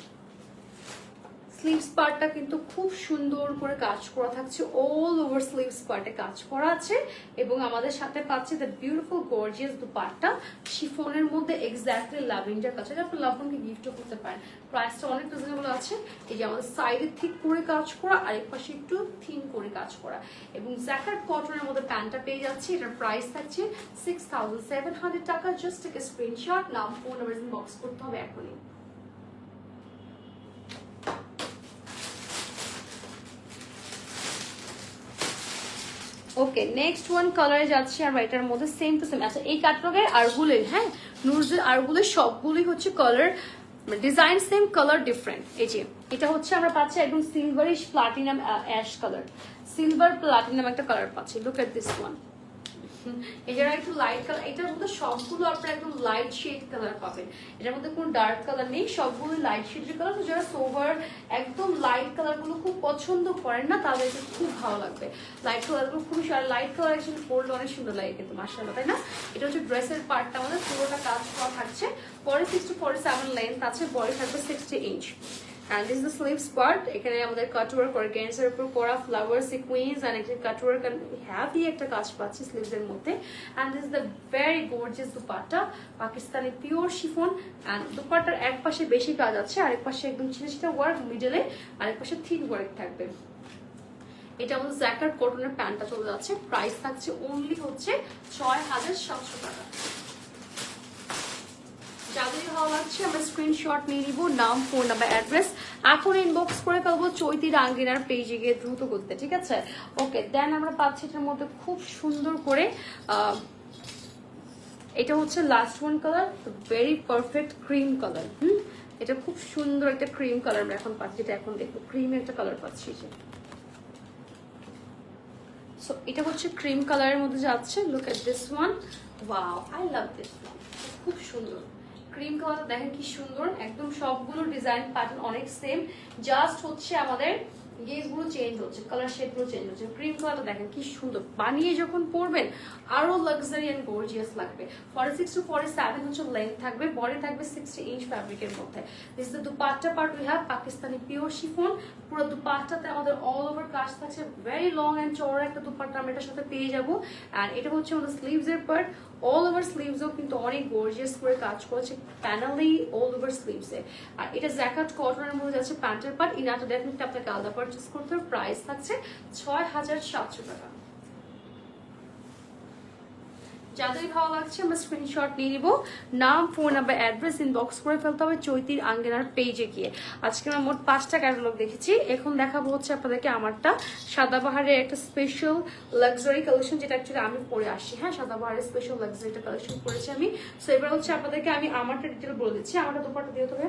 স্লিভস পার্টটা কিন্তু খুব সুন্দর করে কাজ করা থাকছে, অল ওভার স্লিভস পার্টে কাজ করা আছে এবং আমাদের সাথে পাচ্ছে দ্য বিউটিফুল গর্জিয়াস দুপাট্টা শিফনের মধ্যে এক্স্যাক্টলি ল্যাভেন্ডার কাছে, আপনি লাভনকে গিফটও করতে পারেন। প্রাইসটা অনেক রিজনেবল আছে। এই যে আমাদের সাইডে ঠিক করে কাজ করা, আরেক পাশে একটু থিন করে কাজ করা এবং জ্যাকার্ড কটনের মধ্যে প্যান্টটা পেয়ে যাচ্ছে। এটার প্রাইস থাকছে 6,700 টাকা। জাস্ট টেক এ স্ক্রিনশট, নাম ফোন নাম্বার বক্স করতে হবে এখনই। ওকে, নেক্সট ওয়ান কালারে যাচ্ছি আমরা, এটার মধ্যে সেম টু সেম। আচ্ছা, এই ক্যাটালগের আরগুলের, হ্যাঁ নুরজের আরগুলের সবগুলোই হচ্ছে colour design same, colour different. এই যে এটা হচ্ছে আমরা পাচ্ছি একদম silverish platinum ash colour, silver platinum একটা কালার পাচ্ছি। লুক এট দিস ওয়ান, এটার একটু লাইট কালার, এটার মধ্যে সবগুলো আপনারা একদম লাইট শেড কালার পাবেন, এটার মধ্যে কোনো ডার্ক কালার নেই, সবগুলো লাইট শেডের কালার। তো যারা সোভার একদম লাইট কালারগুলো খুব পছন্দ করেন না তাদেরকে খুব ভালো লাগবে। লাইট কালারগুলো খুবই লাইট কালার অ্যাকচুয়ালি পরলে অনেক সুন্দর লাগে কিন্তু মাশাআল্লাহ, তাই না। এটা হচ্ছে ড্রেসের পার্টটা আমাদের পুরোটা কাজ করা থাকছে, 46 to 47 লেন্থ আছে, বডি থাকবে 60 inch. And this is the sleeves part. এখানে আমাদের কাট ওয়ার্ক অর্গানজার উপর করা ফ্লাওয়ার সিকোয়েন্স এন্ড একটা কাট ওয়ার্ক এন্ড হেভি একটা কাজ পাচ্ছি স্লিভস এর মধ্যে। and this is the very gorgeous dupatta, Pakistani pure chiffon. and দুপাট্টার এক পাশে বেশি কাজ আছে, আরেক পাশে একদম ছিটা ছিটা ওয়ার্ক মিডলে, আরেক পাশে থিন ওয়ার্ক থাকবে। এটা আমাদের জ্যাকার্ড কটনের প্যান্টটা চলে যাচ্ছে, প্রাইস থাকছে অনলি হচ্ছে 6,700 টাকা। যাদের ভালো লাগছে আমরা স্ক্রিনশট নিয়ে নিব, নাম ফোন নাম্বার অ্যাড্রেস এখন ইনবক্স করে ফেলবো চৈতির আঙ্গিনার পেজে গিয়ে দ্রুত করতে, ঠিক আছে। ওকে, দেন আমরা পাচ্ছি এটার মধ্যে খুব সুন্দর করে এটা হচ্ছে last one colour, very perfect cream colour. এটা খুব সুন্দর একটা ক্রিম কালার আমরা এখন পাচ্ছি, যেটা এখন দেখবো ক্রিম একটা কালার পাচ্ছি যে। সো এটা হচ্ছে ক্রিম কালারের মধ্যে যাচ্ছে। Look at this one, wow I love this one, খুব সুন্দর ক্রিম কালার। দেখেন কি সুন্দর, একদম সবগুলো ডিজাইন প্যাটার্ন অনেক সেম, জাস্ট হচ্ছে আমাদের গেজগুলো চেঞ্জ হচ্ছে, কালার শেডগুলো চেঞ্জ হচ্ছে। ক্রিম কালারটা দেখেন কি সুন্দর, বানিয়ে যখন পরবেন আরো লাক্সারি এন্ড গর্জিয়াস লাগবে। 46 to 47 হচ্ছে লেন্থ থাকবে, বডি থাকবে 60 ইঞ্চ ফ্যাব্রিকের মধ্যে। This is the dupatta part, we have Pakistani pure chiffon. পুরো দুপাট্টাতে আমাদের অল ওভার কাজ থাকছে, ভেরি লং এন্ড চওড়া একটা দুপাট্টা আমরা এটার সাথে পেয়ে যাবো। অ্যান্ড এটা হচ্ছে আমাদের স্লিভস এর পার্ট, অল ওভার স্লিভসও কিন্তু অনেক গর্জিয়াস করে কাজ করেছে, প্যানেলি অল ওভার স্লিভসে। আর এটা জ্যাকেট কটনের মধ্যে যাচ্ছে প্যান্টের পার্ট। ইনারটা ডেফিনেটলি আপনাকে আলাদা পারচেস করতে হবে। প্রাইস থাকছে ৬,৭০০ টাকা। যাদের ভালো লাগছে আমরা স্ক্রিনশট নিয়ে নিব, নাম, ফোন নাম্বার, অ্যাড্রেস ইনবক্স করে ফেলতে হবে চৈতির আঙ্গেনার পেজে গিয়ে। আজকে আমরা মোট 5টা ক্যাটালগ দেখেছি, এখন দেখাবো হচ্ছে আপনাদেরকে আমারটা সাদাবাহারের একটা স্পেশাল লাক্সারি কালেকশন, যেটা অ্যাকচুয়ালি আমি পরে আসি। হ্যাঁ, সাদাবাহারের স্পেশাল লাক্সারি কালেকশন করেছি আমি। সো এবার হচ্ছে আপনাদেরকে আমি আমারটা ডিটেল বলে দিচ্ছি। আমারটা দুপাটা দিয়ে তবে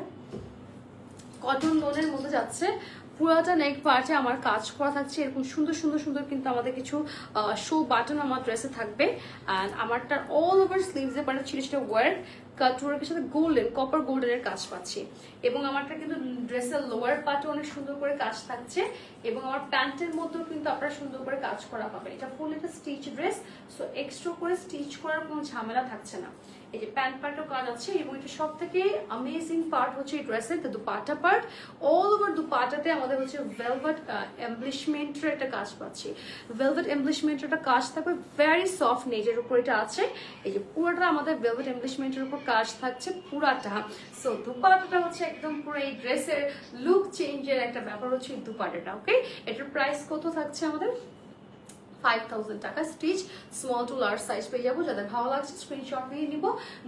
কটন লোনের মধ্যে যাচ্ছে, পুরাটা নেক পার্টে আমার কাজ করা থাকছে এরকম সুন্দর সুন্দর সুন্দর, কিন্তু আমাদের কিছু শো বাটন আমার ড্রেসে থাকবে। অ্যান্ড আমারটার অল ওভার স্লিভসে পারে ছিল সেটা ওয়ার্ক কাটওয়ার্কের সাথে গোল্ডেন, কপার গোল্ডেনের কাজ পাচ্ছি। এবং আমারটা কিন্তু ড্রেসের লোয়ার পার্টে অনেক সুন্দর করে কাজ থাকছে, এবং আমার প্যান্টের মধ্যেও কিন্তু আপনারা সুন্দর করে কাজ করা পাবেন। এটা ফুল একটা স্টিচ ড্রেস, সো এক্সট্রা করে স্টিচ করার কোনো ঝামেলা থাকছে না। এই যে প্যান্ট পার্টও কাজ আছে, এবং এটা সব থেকে অ্যামেজিং পার্ট হচ্ছে এই ড্রেসের দুপাট্টা পার্ট। অল ওভার দুপাট্টাতে আমাদের হচ্ছে ভেলভেট এমব্লিশমেন্টের একটা কাজ পাচ্ছি। ভেলভেট এমব্লিশমেন্টের একটা কাজ থাকবে, ভেরি সফট নেজের উপর এটা আছে। এই যে পুরোটা আমাদের ভেলভেট এমব্লিশমেন্টের উপর কাজ থাকছে পুরাটা। সো দুপাট্টাটা হচ্ছে একদম পুরো এই ড্রেসের লুক চেঞ্জের একটা ব্যাপার হচ্ছে এই দুপাট্টাটা। ওকে, এটার প্রাইস কত থাকছে আমাদের? 5,000 টাকা। Stitch small to large size পেয়ে যাবো। যাদের ভালো লাগছে স্ক্রিনশট নিয়ে নিব,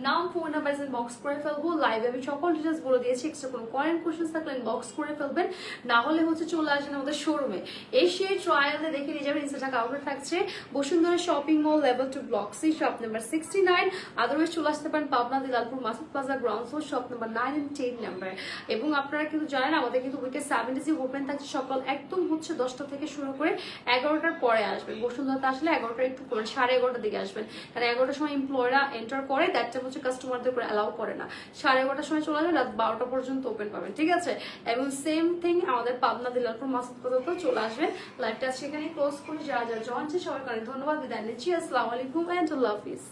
নাম, ফোন নাম্বার ইনবক্স করে ফেলবো। লাইভে আমি সকল ডিটেলস বলে দিয়েছি, এক্সট্রা কোনো কয়েন কোশ্চেন থাকলে ইনবক্স করে ফেলবেন, না হলে হচ্ছে চলে আসবেন আমাদের শোরুমে, এসে ট্রায়ালে দেখে নিয়ে যাবেন। ইনস্টা আউটলেট থাকছে Bashundhara shopping mall, level 2, block C, shop number 69। Otherwise চলে আসতে পারেন Pabna Dilalpur Masud plaza ground floor, shop number 9 and 10 number. এবং আপনারা কিন্তু জানেন আমাদের কিন্তু উইকে 7 days ওপেন থাকছে, সকাল একদম হচ্ছে 10টা থেকে শুরু করে 11টার পরে আসবেন। বসুন্ধরাতে আসলে 11টা একটু করে 11:30টার দিকে আসবেন, কারণ 11টার সময় এমপ্লয়রা এন্টার করে, দ্যাট টাইম হচ্ছে কাস্টমারদের করে অ্যালাউ করে না। 11:30টার সময় চলে যাবেন, রাত 12টা পর্যন্ত ওপেন পাবেন, ঠিক আছে? এবং সেম থিং আমাদের পাবনা দিলালপুর মাসুদ প্লাজাতেও চলে আসবেন। লাইভটা আজকে এখানে ক্লোজ করে যারা যারা জয়েন হচ্ছে সবাইকে অনেক ধন্যবাদ, বিদায় নিচ্ছি। আসসালামু আলাইকুম এন্ড আল্লাহ হাফিজ।